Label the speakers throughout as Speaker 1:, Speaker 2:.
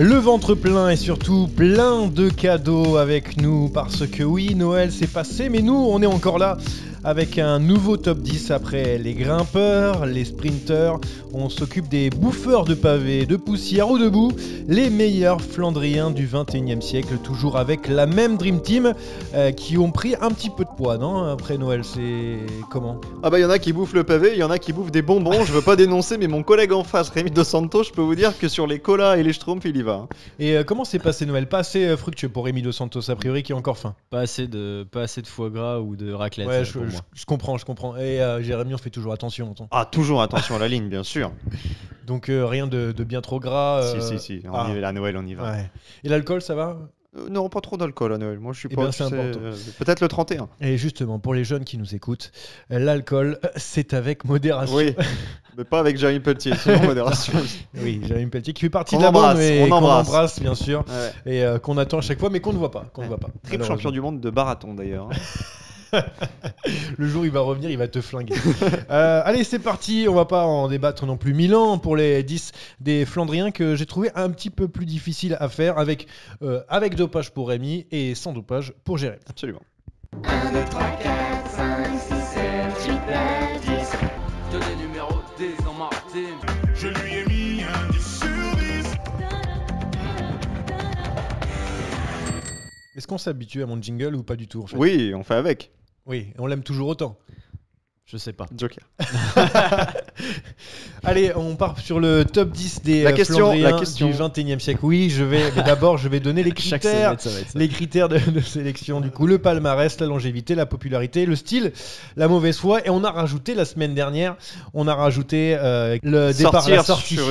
Speaker 1: Le ventre plein et surtout plein de cadeaux avec nous parce que oui, Noël s'est passé, mais nous, on est encore là avec un nouveau top 10 après les grimpeurs, les sprinteurs. On s'occupe des bouffeurs de pavés, de poussière ou de boue, les meilleurs Flandriens du 21e siècle, toujours avec la même Dream Team qui ont pris un petit peu de poids, non? Après Noël, c'est comment?
Speaker 2: Ah bah il y en a qui bouffent le pavé, il y en a qui bouffent des bonbons, je veux pas dénoncer mais mon collègue en face, Rémi Dos Santos, je peux vous dire que sur les colas et les schtroumpfs il y va.
Speaker 1: Et comment s'est passé Noël? Pas assez fructueux pour Rémi Dos Santos, a priori qui a encore faim.
Speaker 3: Pas assez de foie gras ou de raclette.
Speaker 1: Ouais,
Speaker 3: pour moi.
Speaker 1: je comprends. Et Jérémy, on fait toujours attention.
Speaker 2: Ah, toujours attention à la ligne, bien sûr.
Speaker 1: Donc rien de bien trop gras.
Speaker 2: Si, on y va, à Noël on y va.
Speaker 1: Ouais. Et l'alcool, ça va?
Speaker 2: Non, pas trop d'alcool à Noël, moi je suis
Speaker 1: Eh
Speaker 2: pas...
Speaker 1: bien, c'est important.
Speaker 2: Peut-être le 31.
Speaker 1: Et justement, pour les jeunes qui nous écoutent, l'alcool, c'est avec modération.
Speaker 2: Oui, mais pas avec Jérémy Pelletier, sinon modération.
Speaker 1: Oui, Jérémy Pelletier qui fait partie
Speaker 2: Qu'on
Speaker 1: de la bande,
Speaker 2: embrasse,
Speaker 1: mais
Speaker 2: on
Speaker 1: qu'on
Speaker 2: embrasse.
Speaker 1: embrasse bien sûr,
Speaker 2: Ouais.
Speaker 1: et qu'on attend à chaque fois, mais qu'on ne voit pas.
Speaker 2: Triple champion du monde de marathon d'ailleurs.
Speaker 1: Le jour où il va revenir, il va te flinguer. Allez, c'est parti. On va pas en débattre non plus 1000 ans pour les 10 des Flandriens que j'ai trouvé un petit peu plus difficile à faire avec dopage pour Rémi et sans dopage pour Jérémy.
Speaker 2: Absolument.
Speaker 4: 1, 2, 3, 4, 5, 6, 7, 8, 9, 10.
Speaker 5: Je des numéros 10 dans ma team.
Speaker 6: Je lui ai mis un 10 sur 10.
Speaker 1: Est-ce qu'on s'habitue à mon jingle ou pas du tout en fait?
Speaker 2: Oui, on fait avec.
Speaker 1: Oui, on l'aime toujours autant.
Speaker 3: Je sais pas.
Speaker 2: Joker.
Speaker 1: Allez, on part sur le top 10 des
Speaker 2: La question
Speaker 1: Flandriens
Speaker 2: du
Speaker 1: du 21e siècle. Oui, mais d'abord, je vais donner les
Speaker 3: Chaque
Speaker 1: critères.
Speaker 3: semaine, ça va être ça.
Speaker 1: Les critères de sélection, du coup, le palmarès, la longévité, la popularité, le style, la mauvaise foi. Et on a rajouté la semaine dernière, le départ, la sortie.
Speaker 2: sur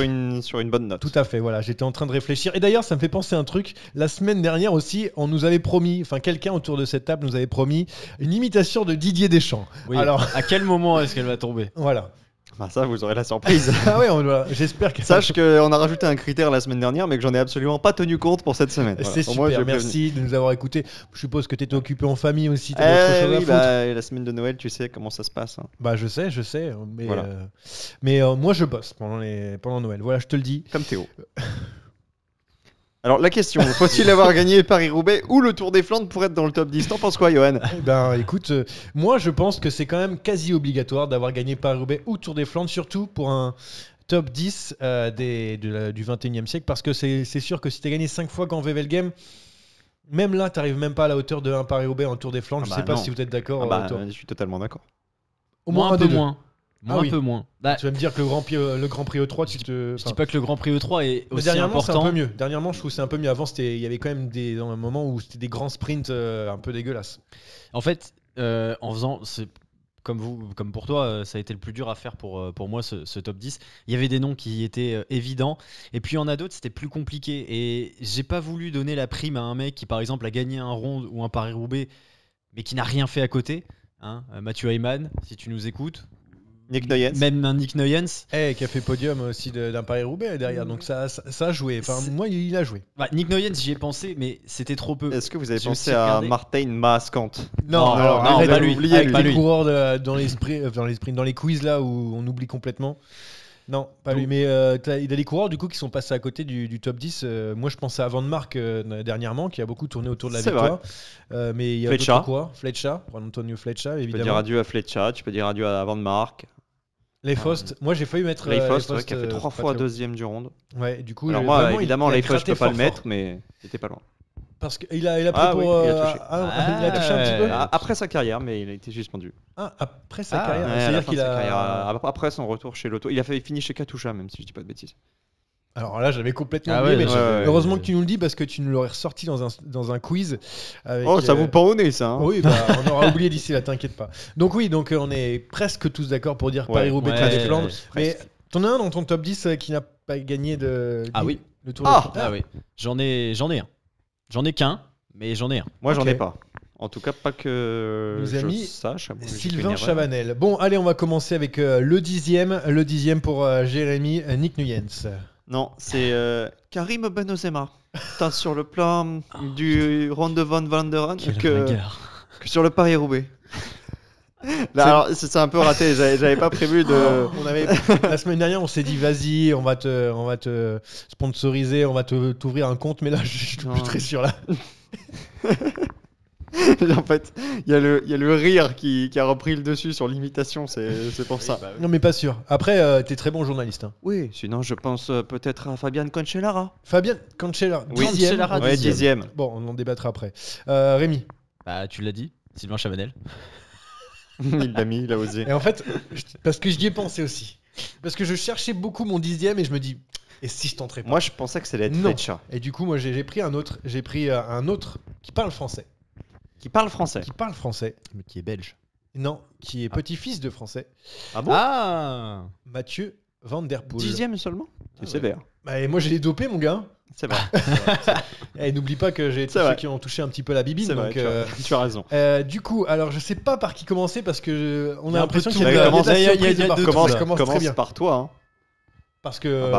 Speaker 2: une bonne note.
Speaker 1: Tout à fait, voilà, j'étais en train de réfléchir. Et d'ailleurs, ça me fait penser à un truc. La semaine dernière aussi, on nous avait promis, enfin quelqu'un autour de cette table nous avait promis une imitation de Didier Deschamps.
Speaker 3: Oui.
Speaker 1: Alors,
Speaker 3: À quel moment est-ce qu'elle va tomber?
Speaker 1: voilà.
Speaker 2: Bah ça, vous aurez la surprise.
Speaker 1: Ah ouais, j'espère que...
Speaker 2: Sache qu'on a rajouté un critère la semaine dernière, mais que j'en ai absolument pas tenu compte pour cette semaine. Voilà.
Speaker 1: C'est
Speaker 2: Au
Speaker 1: super,
Speaker 2: moins, je vais
Speaker 1: merci de nous avoir écoutés. Je suppose que tu étais occupé en famille aussi,
Speaker 2: prévenir.
Speaker 1: t'as autre chose à
Speaker 2: Oui,
Speaker 1: foutre.
Speaker 2: la semaine de Noël, tu sais comment ça se passe. Hein.
Speaker 1: Bah je sais, mais,
Speaker 2: Voilà.
Speaker 1: Moi je bosse pendant Noël, voilà, je te le dis.
Speaker 2: Comme Théo. Alors la question, faut-il avoir gagné Paris-Roubaix ou le Tour des Flandres pour être dans le top 10? T'en penses quoi, Johan?
Speaker 1: Eh ben écoute, moi je pense que c'est quand même quasi obligatoire d'avoir gagné Paris-Roubaix ou Tour des Flandres, surtout pour un top 10 du 21e siècle, parce que c'est sûr que si tu as gagné 5 fois Grand Wevelgem, même là, tu n'arrives même pas à la hauteur de un Paris-Roubaix en Tour des Flandres. Je sais pas
Speaker 2: non.
Speaker 1: si vous êtes d'accord. toi.
Speaker 2: Je suis totalement d'accord.
Speaker 1: Au moins un
Speaker 3: un peu
Speaker 1: des deux.
Speaker 3: moins.
Speaker 1: Ah
Speaker 3: Un
Speaker 1: oui.
Speaker 3: peu moins. Bah,
Speaker 1: Tu vas me dire que le Grand Prix E3, tu te...
Speaker 3: je dis pas que le Grand Prix E3 est
Speaker 1: Mais
Speaker 3: aussi
Speaker 1: dernièrement, c'est un
Speaker 3: important.
Speaker 1: peu mieux. Dernièrement, je trouve que c'est un peu mieux. Avant, il y avait quand même un moment où c'était des grands sprints un peu dégueulasses.
Speaker 3: En fait, en faisant, c'est comme pour toi, ça a été le plus dur à faire pour moi ce top 10. Il y avait des noms qui étaient évidents, et puis il y en a d'autres, c'était plus compliqué. Et j'ai pas voulu donner la prime à un mec qui, par exemple, a gagné un Ronde ou un Paris-Roubaix, mais qui n'a rien fait à côté. Hein, Mathieu Hayman, si tu nous écoutes.
Speaker 2: Nick Noyens.
Speaker 3: Même un Nick Noyens.
Speaker 1: Qui a fait podium aussi d'un Paris-Roubaix derrière. Donc ça a joué. Enfin, moi, il a joué.
Speaker 3: Bah, Nick Noyens, j'y ai pensé, mais c'était trop peu.
Speaker 2: Est-ce que vous avez
Speaker 3: J'ai
Speaker 2: pensé
Speaker 3: aussi
Speaker 2: à
Speaker 3: regardé.
Speaker 2: Martin Maascant?
Speaker 1: Non,
Speaker 3: pas lui.
Speaker 2: oublié,
Speaker 1: Avec
Speaker 2: lui.
Speaker 3: Pas
Speaker 1: les
Speaker 3: lui.
Speaker 1: coureurs dans les sprints, dans les quiz là où on oublie complètement. Non, pas lui. Mais il a des coureurs du coup qui sont passés à côté du top 10. Moi, je pensais à Van Mark dernièrement, qui a beaucoup tourné autour de la
Speaker 2: C'est
Speaker 1: victoire. Mais il y a
Speaker 2: Fletcher.
Speaker 1: d'autres coureurs. Fletcher, pour Antonio Fletcher,
Speaker 2: Tu peux dire
Speaker 1: évidemment.
Speaker 2: adieu à Fletcher, tu peux dire adieu à Van Mark.
Speaker 1: Leifost. Moi, j'ai failli mettre
Speaker 2: Leifost, ouais, qui a fait 3
Speaker 1: pas
Speaker 2: fois
Speaker 1: très haut.
Speaker 2: deuxième du ronde.
Speaker 1: Ouais, du coup,
Speaker 2: Alors
Speaker 1: j'ai-
Speaker 2: moi,
Speaker 1: vraiment,
Speaker 2: évidemment,
Speaker 1: il a
Speaker 2: Leifost, je
Speaker 1: gratté
Speaker 2: peux pas le
Speaker 1: fort,
Speaker 2: mettre,
Speaker 1: fort.
Speaker 2: mais c'était pas loin.
Speaker 1: Parce qu'il a pris
Speaker 2: Ah
Speaker 1: pour.
Speaker 2: oui, il a touché.
Speaker 1: Il a touché un petit peu.
Speaker 2: Après sa carrière, mais il a été suspendu.
Speaker 1: Après sa
Speaker 3: Ah,
Speaker 1: carrière.
Speaker 2: Ouais, à la
Speaker 1: C'est-à-dire
Speaker 2: fin de
Speaker 1: qu'il
Speaker 2: sa carrière,
Speaker 1: a.
Speaker 2: après son retour chez l'auto, il a fini chez Katusha, même si je dis pas de bêtises.
Speaker 1: Alors là, j'avais complètement
Speaker 3: Ah
Speaker 1: oublié,
Speaker 3: ouais,
Speaker 1: mais
Speaker 2: ouais,
Speaker 1: heureusement
Speaker 3: ouais.
Speaker 1: que tu nous le dis parce que tu nous l'aurais ressorti dans un quiz. Avec,
Speaker 2: Oh, ça vous pend au nez, ça. Hein.
Speaker 1: Oui, bah, on aura oublié d'ici là, t'inquiète pas. Donc oui, on est presque tous d'accord pour dire
Speaker 2: Ouais,
Speaker 1: Paris-Roubaix,
Speaker 3: ouais,
Speaker 1: Tour des
Speaker 3: ouais,
Speaker 1: Flandres.
Speaker 3: ouais,
Speaker 1: Mais t'en as un dans ton top 10 qui n'a pas gagné
Speaker 3: Ah oui.
Speaker 1: le Tour des
Speaker 2: Ah
Speaker 1: Flandres.
Speaker 3: Ah oui. J'en ai un. J'en ai qu'un, mais j'en ai un.
Speaker 2: Moi, j'en
Speaker 1: Ok.
Speaker 2: ai pas. En tout cas, pas que
Speaker 1: Nos
Speaker 2: je
Speaker 1: amis,
Speaker 2: sache. Moi, j'ai fait une
Speaker 1: Sylvain
Speaker 2: erreur.
Speaker 1: Chavanel. Bon, allez, on va commencer avec le dixième pour Jérémy Nick Nuyens.
Speaker 2: Non, c'est Karim Benzema. Tant sur le plan du Ronde van Vlaanderen
Speaker 3: Quelle
Speaker 2: que
Speaker 3: bagarre.
Speaker 2: sur le Paris-Roubaix. Là, alors, c'est un peu raté. J'avais pas prévu de.
Speaker 1: On avait la semaine dernière, on s'est dit vas-y, on va te sponsoriser, on va t'ouvrir un compte, mais là, je suis
Speaker 2: Non.
Speaker 1: plus très sûr là.
Speaker 2: En fait, il y a le rire qui a repris le dessus sur l'imitation. C'est pour ça.
Speaker 1: Non, mais pas sûr. Après, t'es très bon journaliste. Hein.
Speaker 2: Oui, sinon je pense peut-être à Fabian Cancellara.
Speaker 1: Fabien Cancellara,
Speaker 2: Oui,
Speaker 1: 10e.
Speaker 3: Cancellara,
Speaker 2: Ouais, 10e.
Speaker 1: Bon, on en débattra après. Rémi.
Speaker 3: Bah, tu l'as dit, Sylvain Chavanel.
Speaker 2: Il l'a mis, il a osé.
Speaker 1: Et en fait, parce que j'y ai pensé aussi. Parce que je cherchais beaucoup mon 10e et je me dis, et si je tenterais pas?
Speaker 2: Moi, je pensais que c'était être
Speaker 1: Non.
Speaker 2: Fletcher.
Speaker 1: Et du coup, moi, j'ai pris un autre. J'ai pris un autre qui parle français.
Speaker 2: Qui parle français.
Speaker 1: Qui parle français.
Speaker 3: Mais qui est belge.
Speaker 1: Non, qui est petit-fils de français.
Speaker 2: Ah bon
Speaker 3: Ah
Speaker 1: Mathieu Van Der Poel.
Speaker 2: 10e seulement C'est
Speaker 1: ouais.
Speaker 2: sévère.
Speaker 1: Bah, et moi, j'ai dopé, mon gars.
Speaker 2: C'est vrai.
Speaker 1: Et n'oublie pas que j'ai tous
Speaker 2: C'est
Speaker 1: ceux
Speaker 2: vrai.
Speaker 1: qui ont touché un petit peu la bibine.
Speaker 2: C'est vrai,
Speaker 1: Donc,
Speaker 2: tu as raison.
Speaker 1: du coup, alors je sais pas par qui commencer parce que on
Speaker 3: Il y
Speaker 1: a
Speaker 3: a un peu
Speaker 1: l'impression
Speaker 3: de
Speaker 1: qu'il y a
Speaker 2: tout.
Speaker 1: de la-
Speaker 2: Commence-
Speaker 1: il y a de la
Speaker 3: il y a- il y a
Speaker 1: surprise de
Speaker 3: deux
Speaker 1: partout.
Speaker 3: trucs,
Speaker 1: Ça
Speaker 3: là.
Speaker 1: commence très
Speaker 2: Commence
Speaker 1: bien.
Speaker 2: par toi. Hein.
Speaker 1: Parce que.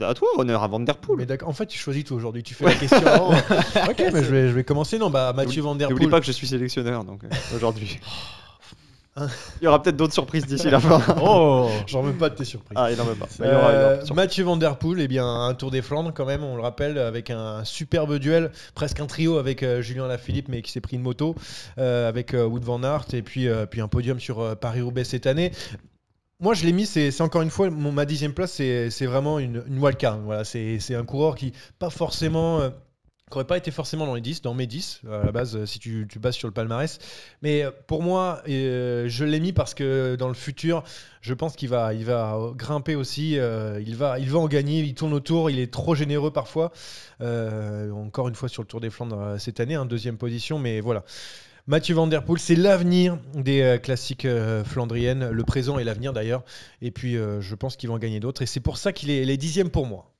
Speaker 2: À toi, honneur à Van Der Poel.
Speaker 1: Mais d'accord. En fait, tu choisis tout aujourd'hui. Tu fais la question. avant. Ok, mais je vais commencer. Non, bah Mathieu Van Der
Speaker 2: N'oublie
Speaker 1: Poel.
Speaker 2: pas que je suis sélectionneur donc aujourd'hui. Il y aura peut-être d'autres surprises d'ici la fin.
Speaker 1: Oh, j'en veux pas de tes surprises.
Speaker 2: Ah, il n'en veut pas. Bah, il y aura une surprise.
Speaker 1: Mathieu Van Der Poel, eh bien, un Tour des Flandres quand même, on le rappelle, avec un superbe duel, presque un trio avec Julien Lafilippe, mais qui s'est pris une moto, avec Wout van Aert, et puis un podium sur Paris-Roubaix cette année. Moi, je l'ai mis, c'est encore une fois, ma 10e place, c'est vraiment une wildcard. Voilà, c'est un coureur qui pas forcément... qui n'aurait pas été forcément dans mes 10 à la base si tu bases sur le palmarès, mais pour moi je l'ai mis parce que dans le futur je pense qu'il va grimper aussi, il va en gagner, il tourne autour, il est trop généreux parfois, encore une fois sur le Tour des Flandres cette année, deuxième position, mais voilà. Mathieu Van Der Poel, c'est l'avenir des classiques flandriennes, le présent et l'avenir d'ailleurs, et puis je pense qu'il va en gagner d'autres, et c'est pour ça qu'il est les 10e pour moi.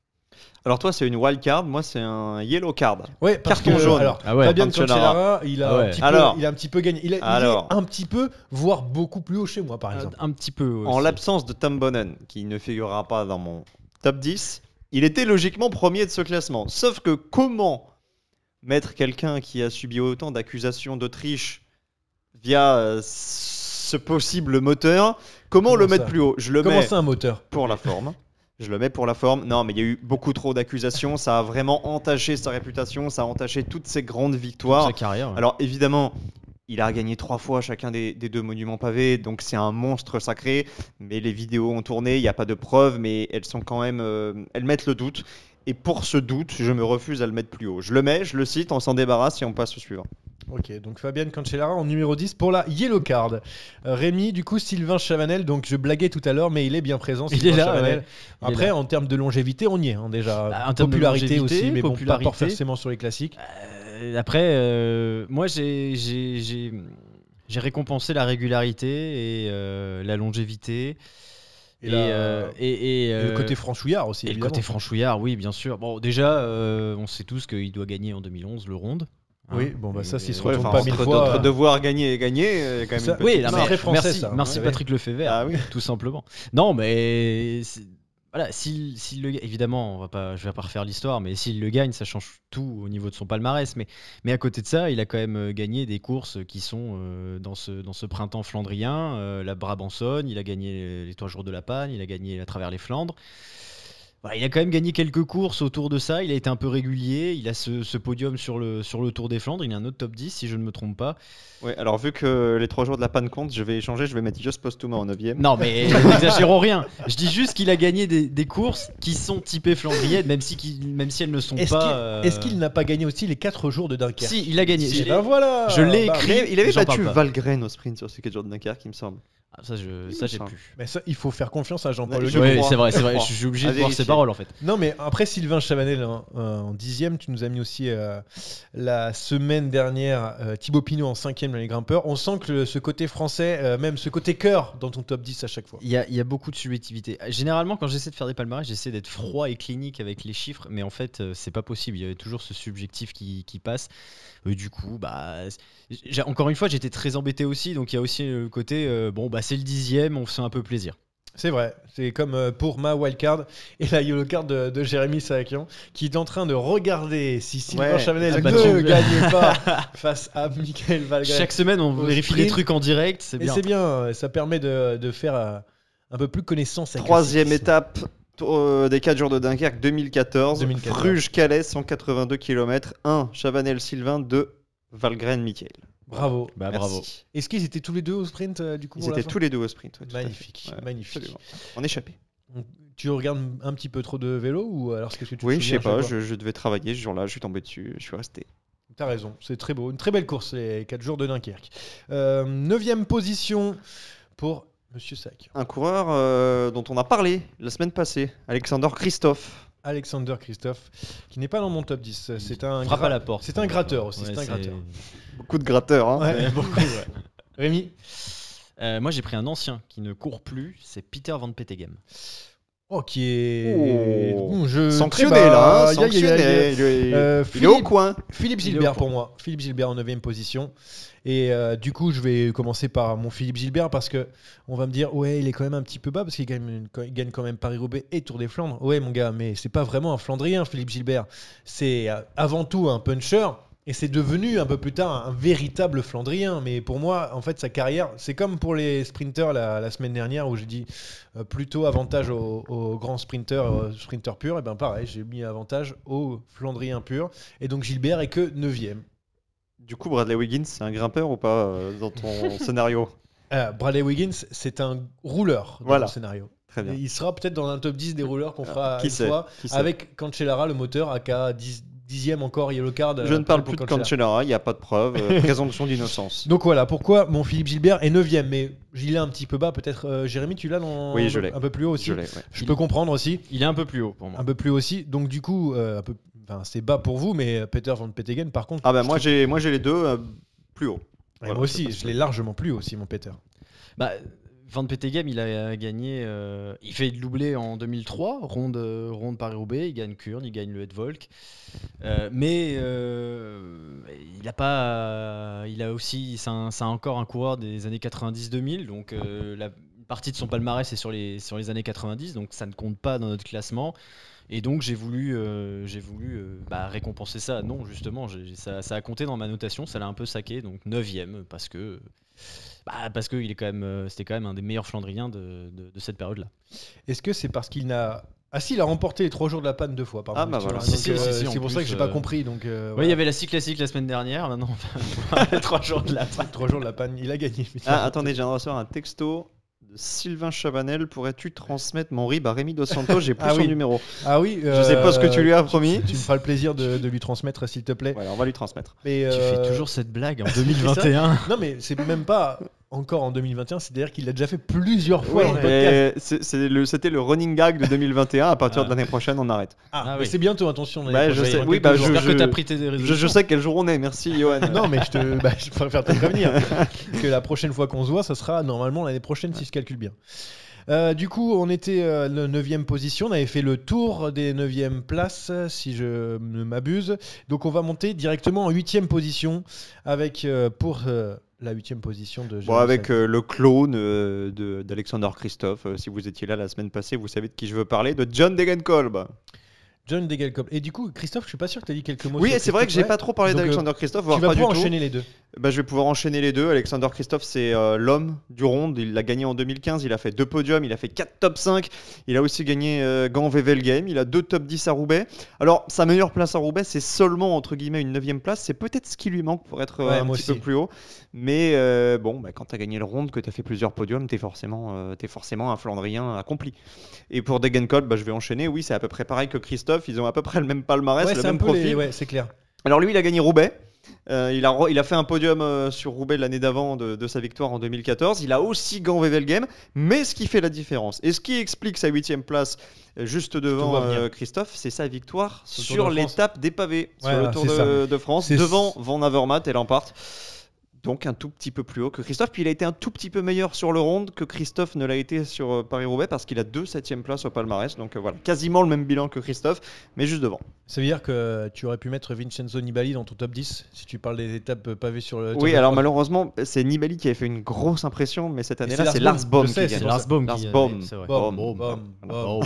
Speaker 2: Alors toi, c'est une wild card, moi c'est un yellow card.
Speaker 1: Ouais, parce
Speaker 2: Carton
Speaker 1: que
Speaker 2: jaune.
Speaker 1: alors,
Speaker 3: Ah ouais,
Speaker 1: Fabien
Speaker 2: Cancellara.
Speaker 1: Cancellara, il a
Speaker 3: Ah ouais.
Speaker 1: un petit peu,
Speaker 2: Alors.
Speaker 1: il a un petit peu gagné. Il est
Speaker 2: Alors.
Speaker 1: un petit peu, voire beaucoup plus haut chez moi, par exemple.
Speaker 3: Un petit peu.
Speaker 2: En
Speaker 3: aussi.
Speaker 2: l'absence de Tom Bonnen, qui ne figurera pas dans mon top 10, il était logiquement premier de ce classement. Sauf que comment mettre quelqu'un qui a subi autant d'accusations de triche via ce possible moteur, comment
Speaker 1: Comment
Speaker 2: le mettre
Speaker 1: ça
Speaker 2: plus haut? Je le
Speaker 1: Comment
Speaker 2: mets
Speaker 1: ça, un moteur?
Speaker 2: pour la forme. Je le mets pour la forme. Non, mais il y a eu beaucoup trop d'accusations. Ça a vraiment entaché sa réputation. Ça a entaché toutes ses grandes victoires.
Speaker 3: Sa carrière. ouais.
Speaker 2: Alors évidemment, il a gagné 3 fois chacun des 2 monuments pavés, donc c'est un monstre sacré. Mais les vidéos ont tourné, il n'y a pas de preuves, mais elles sont quand même, elles mettent le doute. Et pour ce doute, je me refuse à le mettre plus haut. Je le mets, je le cite, on s'en débarrasse et on passe au suivant.
Speaker 1: Ok, donc Fabien Cancellara en numéro 10 pour la yellow card. Rémi, du coup, Sylvain Chavanel, donc je blaguais tout à l'heure, mais il est bien présent.
Speaker 3: Il
Speaker 1: Sylvain
Speaker 3: est là,
Speaker 1: Chavanel.
Speaker 3: ouais. Il est
Speaker 1: Après,
Speaker 3: là.
Speaker 1: en termes de longévité, on y est déjà.
Speaker 3: Bah, en termes de
Speaker 1: popularité
Speaker 3: longévité,
Speaker 1: aussi, mais bon, pas
Speaker 3: popularité.
Speaker 1: forcément sur les classiques.
Speaker 3: Après, moi j'ai récompensé la régularité et la longévité.
Speaker 1: Et le
Speaker 3: Et
Speaker 1: côté franchouillard aussi.
Speaker 3: et le
Speaker 1: évidemment.
Speaker 3: côté franchouillard, oui, bien sûr. Bon, déjà, on sait tous qu'il doit gagner en 2011 le Ronde.
Speaker 1: Oui, bon, bah ça, s'il se
Speaker 3: Ouais,
Speaker 1: retourne
Speaker 2: enfin,
Speaker 1: pas mille
Speaker 2: entre,
Speaker 1: fois.
Speaker 2: entre devoir gagner et gagner, il y a quand même
Speaker 1: Ça-
Speaker 2: une petite
Speaker 3: Oui,
Speaker 1: C'est
Speaker 3: non, mais
Speaker 1: très français,
Speaker 3: merci,
Speaker 1: ça,
Speaker 3: merci
Speaker 1: ouais.
Speaker 3: Patrick Lefebvre,
Speaker 2: Ah oui.
Speaker 3: tout simplement. Non, mais voilà, s'il le gagne, évidemment, je vais pas refaire l'histoire, mais s'il le gagne, ça change tout au niveau de son palmarès. Mais à côté de ça, il a quand même gagné des courses qui sont dans ce printemps flandrien, la Brabançonne, il a gagné les 3 jours de la Panne, il a gagné à travers les Flandres. Voilà, il a quand même gagné quelques courses autour de ça, il a été un peu régulier, il a ce podium sur le Tour des Flandres, il a un autre top 10 si je ne me trompe pas.
Speaker 2: Ouais, alors vu que les 3 jours de la panne comptent, je vais échanger, je vais mettre Just Postuma en 9ème.
Speaker 3: Non, mais n'exagérons rien. Je dis juste qu'il a gagné des courses qui sont typées flandriennes, même si elles ne sont
Speaker 1: Est-ce
Speaker 3: pas.
Speaker 1: qu'il n'a pas gagné aussi les 4 jours de Dunkerque?
Speaker 3: Si, il a gagné.
Speaker 1: Eh ben voilà.
Speaker 3: Je l'ai
Speaker 1: Bah,
Speaker 3: écrit.
Speaker 2: Il avait
Speaker 3: J'en
Speaker 2: battu
Speaker 3: parle pas.
Speaker 2: Valgren au sprint sur ces 4 jours de Dunkerque, il me semble.
Speaker 3: Ah, ça, j'ai
Speaker 2: me
Speaker 3: plus.
Speaker 1: Mais ça, il faut faire confiance à Jean-Paul
Speaker 2: Ouais,
Speaker 1: Le
Speaker 2: je
Speaker 1: Guen.
Speaker 3: Oui,
Speaker 2: crois.
Speaker 3: c'est vrai.
Speaker 2: Je
Speaker 3: Je suis obligé
Speaker 2: À
Speaker 3: de voir ses
Speaker 2: vérifier.
Speaker 3: paroles en fait.
Speaker 1: Non, mais après Sylvain Chavanel en 10e, tu nous as mis aussi la semaine dernière Thibaut Pinot en 5e dans les grimpeurs. On sent que ce côté français, même ce côté cœur dans ton top 10 à chaque fois.
Speaker 3: Il y a beaucoup de subjectivité. Généralement, quand j'essaie de faire des palmarès, j'essaie d'être froid et clinique avec les chiffres, mais en fait, c'est pas possible. Il y a toujours ce subjectif qui passe. Du coup, encore une fois, j'étais très embêté aussi. Donc, il y a aussi le côté, bon, bah, c'est le 10e, on se fait un peu plaisir.
Speaker 1: C'est vrai, c'est comme pour ma wildcard et la yellow card de Jérémy Saakian qui est en train de regarder si Sylvain
Speaker 2: Ouais,
Speaker 1: Chavanel
Speaker 3: ah
Speaker 1: ne
Speaker 3: bah,
Speaker 1: gagnait pas face à Michael Valgren.
Speaker 3: Chaque semaine, on
Speaker 1: Au
Speaker 3: vérifie
Speaker 1: sprint.
Speaker 3: des trucs en direct, c'est
Speaker 1: Et
Speaker 3: bien.
Speaker 1: c'est bien, ça permet de faire un peu plus connaissance avec le
Speaker 2: Troisième
Speaker 1: cyclisme.
Speaker 2: étape des 4 jours de Dunkerque 2014.
Speaker 1: 2014.
Speaker 2: Fruges-Calais, 182 km. 1. Chavanel-Sylvain. 2. Valgren-Michael.
Speaker 1: Bravo.
Speaker 3: Bah,
Speaker 2: Merci.
Speaker 3: bravo.
Speaker 1: Est-ce qu'ils étaient tous les deux au sprint du coup
Speaker 2: Ils
Speaker 1: pour la
Speaker 2: étaient
Speaker 1: fin
Speaker 2: tous les deux au sprint. ouais, tout à fait.
Speaker 1: Magnifique,
Speaker 2: Ouais,
Speaker 1: magnifique.
Speaker 2: absolument. En échappé.
Speaker 1: Tu regardes un petit peu trop de vélo ou alors est-ce que tu te
Speaker 2: Oui, je
Speaker 1: souviens
Speaker 2: sais
Speaker 1: à chaque
Speaker 2: pas,
Speaker 1: fois
Speaker 2: je devais travailler ce jour-là, je suis tombé dessus, je suis resté.
Speaker 1: T'as raison, c'est très beau. Une très belle course, les 4 jours de Dunkerque. 9e position pour Monsieur Sac.
Speaker 2: Un coureur dont on a parlé la semaine passée, Alexander Christophe.
Speaker 1: Alexander Christophe, qui n'est pas dans mon top 10. C'est un,
Speaker 3: Frappe à la porte.
Speaker 1: c'est un gratteur aussi.
Speaker 3: Ouais,
Speaker 1: c'est un gratteur.
Speaker 2: Beaucoup de gratteurs. Hein.
Speaker 1: Ouais.
Speaker 3: Ouais, beaucoup, ouais.
Speaker 1: Rémi
Speaker 3: Moi, j'ai pris un ancien qui ne court plus, c'est Peter Van Petegem.
Speaker 1: Oh, qui est.
Speaker 2: Oh.
Speaker 1: Bon, je...
Speaker 2: Sanctionné
Speaker 1: très bas.
Speaker 2: là, hein,
Speaker 1: Aïe, aïe, aïe,
Speaker 2: sanctionné.
Speaker 1: aïe.
Speaker 2: Il est au
Speaker 1: Philippe-
Speaker 2: coin.
Speaker 1: Philippe
Speaker 3: Il est
Speaker 1: Gilbert
Speaker 3: au
Speaker 1: pour moi. Philippe Gilbert en 9e position. Et du coup, je vais commencer par mon Philippe Gilbert parce que on va me dire, ouais, il est quand même un petit peu bas parce qu'il gagne quand même Paris-Roubaix et Tour des Flandres. Ouais, mon gars, mais c'est pas vraiment un Flandrien, Philippe Gilbert. C'est avant tout un puncher. Et c'est devenu un peu plus tard un véritable Flandrien. Mais pour moi, en fait, sa carrière, c'est comme pour les sprinters la semaine dernière où j'ai dit plutôt avantage aux grands sprinters purs. Et ben pareil, j'ai mis avantage aux Flandriens purs. Et donc Gilbert est que 9e.
Speaker 2: Du coup, Bradley Wiggins, c'est un grimpeur ou pas dans ton scénario?
Speaker 1: Bradley Wiggins, c'est un rouleur dans
Speaker 2: Voilà.
Speaker 1: le scénario.
Speaker 2: Très bien.
Speaker 1: Et il sera peut-être dans un top 10 des rouleurs qu'on fera
Speaker 2: Qui
Speaker 1: une
Speaker 2: sait,
Speaker 1: fois
Speaker 2: qui sait.
Speaker 1: avec Cancellara, le moteur, aka 10e encore yellow card.
Speaker 2: Je ne parle
Speaker 1: pour
Speaker 2: plus de
Speaker 1: Cancellara.
Speaker 2: Cancellara, il n'y a pas de preuve. Présomption d'innocence.
Speaker 1: Donc voilà, pourquoi mon Philippe Gilbert est 9e, mais il est un petit peu bas peut-être. Jérémy, tu l'as dans
Speaker 2: Oui, je l'ai.
Speaker 1: un peu plus haut aussi.
Speaker 2: Je l'ai, ouais.
Speaker 1: Je peux comprendre aussi,
Speaker 3: Il est un peu plus haut pour moi.
Speaker 1: un peu plus haut aussi. Donc du coup, c'est bas pour vous, mais Peter Van Petegem, par contre,
Speaker 2: Ah bah moi j'ai les deux plus haut.
Speaker 1: ouais,
Speaker 2: Voilà,
Speaker 1: moi aussi,
Speaker 2: c'est
Speaker 1: je l'ai largement plus haut aussi, mon Peter.
Speaker 3: Bah, Van Petegem, il a gagné. Il fait le doublé en 2003, ronde Paris-Roubaix. Il gagne Kurn, il gagne le Het-Volk. Mais il a pas. Il a aussi. C'est encore un coureur des années 90-2000. Donc une partie de son palmarès est sur les années 90. Donc ça ne compte pas dans notre classement. Et donc j'ai voulu récompenser ça. Non, justement, ça a compté dans ma notation. Ça l'a un peu saqué. Donc 9e parce que. Parce que c'était quand même un des meilleurs Flandriens de cette période-là.
Speaker 1: Est-ce que c'est parce qu'il n'a... Ah si, il a remporté les 3 jours de la panne 2 fois. Pardon,
Speaker 2: Ah bah voilà.
Speaker 1: Donc,
Speaker 3: Si, si, si,
Speaker 1: c'est
Speaker 3: en
Speaker 1: pour ça que
Speaker 3: plus,
Speaker 1: j'ai pas compris. Donc,
Speaker 3: Oui,
Speaker 1: voilà.
Speaker 3: il y avait la scie classique la semaine dernière. Maintenant, on va les 3 jours de la fin.
Speaker 1: 3 jours de la panne, il a gagné.
Speaker 2: Ah attendez, j'ai recevoir un texto de Sylvain Chavanel. Pourrais-tu transmettre mon RIB à Rémi Dos Santos? J'ai plus
Speaker 1: Ah
Speaker 2: son
Speaker 1: oui.
Speaker 2: numéro.
Speaker 1: Ah oui.
Speaker 2: Je sais pas ce que tu lui as promis.
Speaker 1: Tu me feras le plaisir de lui transmettre, s'il te plaît.
Speaker 2: Voilà, on va lui transmettre.
Speaker 1: Mais,
Speaker 3: Tu fais toujours cette blague en 2021.
Speaker 1: Non, mais c'est même pas encore en 2021. C'est-à-dire qu'il l'a déjà fait plusieurs fois
Speaker 2: Oui,
Speaker 1: dans le podcast.
Speaker 2: c'était le running gag de 2021. À partir
Speaker 3: Ah.
Speaker 2: de l'année prochaine, on arrête.
Speaker 1: Ah,
Speaker 3: oui.
Speaker 1: mais c'est bientôt, attention. l'année
Speaker 2: Ouais, je
Speaker 1: prochaine.
Speaker 2: sais.
Speaker 1: Il y aura
Speaker 2: Oui,
Speaker 1: quelques
Speaker 2: bah,
Speaker 1: jours.
Speaker 3: J'espère
Speaker 2: je-
Speaker 3: que t'as pris tes résolutions.
Speaker 2: Je sais quel jour on est. Merci, Johan.
Speaker 1: Non, mais je préfère te prévenir que la prochaine fois qu'on se voit, ça sera normalement l'année prochaine si je calcule bien. Du coup, on était la 9e position. On avait fait le tour des 9e places, si je ne m'abuse. Donc, on va monter directement en 8e position avec pour la 8e position de
Speaker 2: Bon,
Speaker 1: Jérémy
Speaker 2: avec
Speaker 1: Sac.
Speaker 2: le clone d'Alexander Christophe. Si vous étiez là la semaine passée, vous savez de qui je veux parler. De John Degenkolb.
Speaker 1: John Degenkolb. Et du coup, Christophe, je suis pas sûr que tu as dit quelques mots.
Speaker 2: Oui,
Speaker 1: sur
Speaker 2: et c'est vrai que j'ai
Speaker 1: Christophe.
Speaker 2: pas trop parlé
Speaker 1: Donc,
Speaker 2: d'Alexander Christophe,
Speaker 1: Tu
Speaker 2: voire
Speaker 1: vas
Speaker 2: pas du
Speaker 1: pouvoir
Speaker 2: tout.
Speaker 1: enchaîner les deux.
Speaker 2: Bah, je vais pouvoir enchaîner les deux. Alexander Christophe, c'est l'homme du ronde. Il l'a gagné en 2015. Il a fait 2 podiums. Il a fait 4 top 5. Il a aussi gagné Gand-Wevelgem. Il a 2 top 10 à Roubaix. Alors, sa meilleure place à Roubaix, c'est seulement entre guillemets une 9e place. C'est peut-être ce qui lui manque pour être
Speaker 1: Ouais,
Speaker 2: un
Speaker 1: moi
Speaker 2: petit peu
Speaker 1: aussi.
Speaker 2: plus haut. Mais bon, bah, quand tu as gagné le ronde, que tu as fait plusieurs podiums, t'es forcément un Flandrien accompli. Et pour Degenkolb, bah, je vais enchaîner. Oui, c'est à peu près pareil que Christophe. Ils ont à peu près le même palmarès,
Speaker 1: Ouais,
Speaker 2: le
Speaker 1: c'est un
Speaker 2: même
Speaker 1: peu
Speaker 2: profil.
Speaker 1: ouais, c'est clair.
Speaker 2: Alors lui, il a gagné Roubaix. Il a fait un podium sur Roubaix l'année d'avant de sa victoire en 2014. Il a aussi Gand-Wevelgem. Mais ce qui fait la différence et ce qui explique sa 8e place juste devant
Speaker 1: vois venir.
Speaker 2: Christophe, c'est sa victoire
Speaker 1: Sur le Tour
Speaker 2: sur
Speaker 1: de France.
Speaker 2: l'étape des pavés
Speaker 1: Ouais,
Speaker 2: sur le
Speaker 1: voilà,
Speaker 2: Tour
Speaker 1: c'est ça.
Speaker 2: de France
Speaker 1: C'est-
Speaker 2: devant Van Avermaet et Lampart. donc un tout petit peu plus haut que Christophe. Puis il a été un tout petit peu meilleur sur le ronde que Christophe ne l'a été sur Paris-Roubaix parce qu'il a 2 7e places au palmarès. Donc voilà, quasiment le même bilan que Christophe, mais juste devant.
Speaker 1: Ça veut dire que tu aurais pu mettre Vincenzo Nibali dans ton top 10 si tu parles des étapes pavées sur le.
Speaker 2: Oui,
Speaker 1: top
Speaker 2: alors
Speaker 1: 3.
Speaker 2: malheureusement, c'est Nibali qui avait fait une grosse impression, mais cette année-là,
Speaker 1: c'est
Speaker 2: c'est
Speaker 1: Lars
Speaker 2: Lars Boom
Speaker 1: je sais,
Speaker 2: qui
Speaker 1: c'est
Speaker 2: gagne.
Speaker 1: pour
Speaker 3: Lars
Speaker 1: ça.
Speaker 3: Boom.
Speaker 2: Lars
Speaker 3: qui-
Speaker 2: Boom.
Speaker 3: c'est vrai.
Speaker 1: Boom,
Speaker 2: Boom,
Speaker 1: boom,
Speaker 2: boom.
Speaker 1: boom.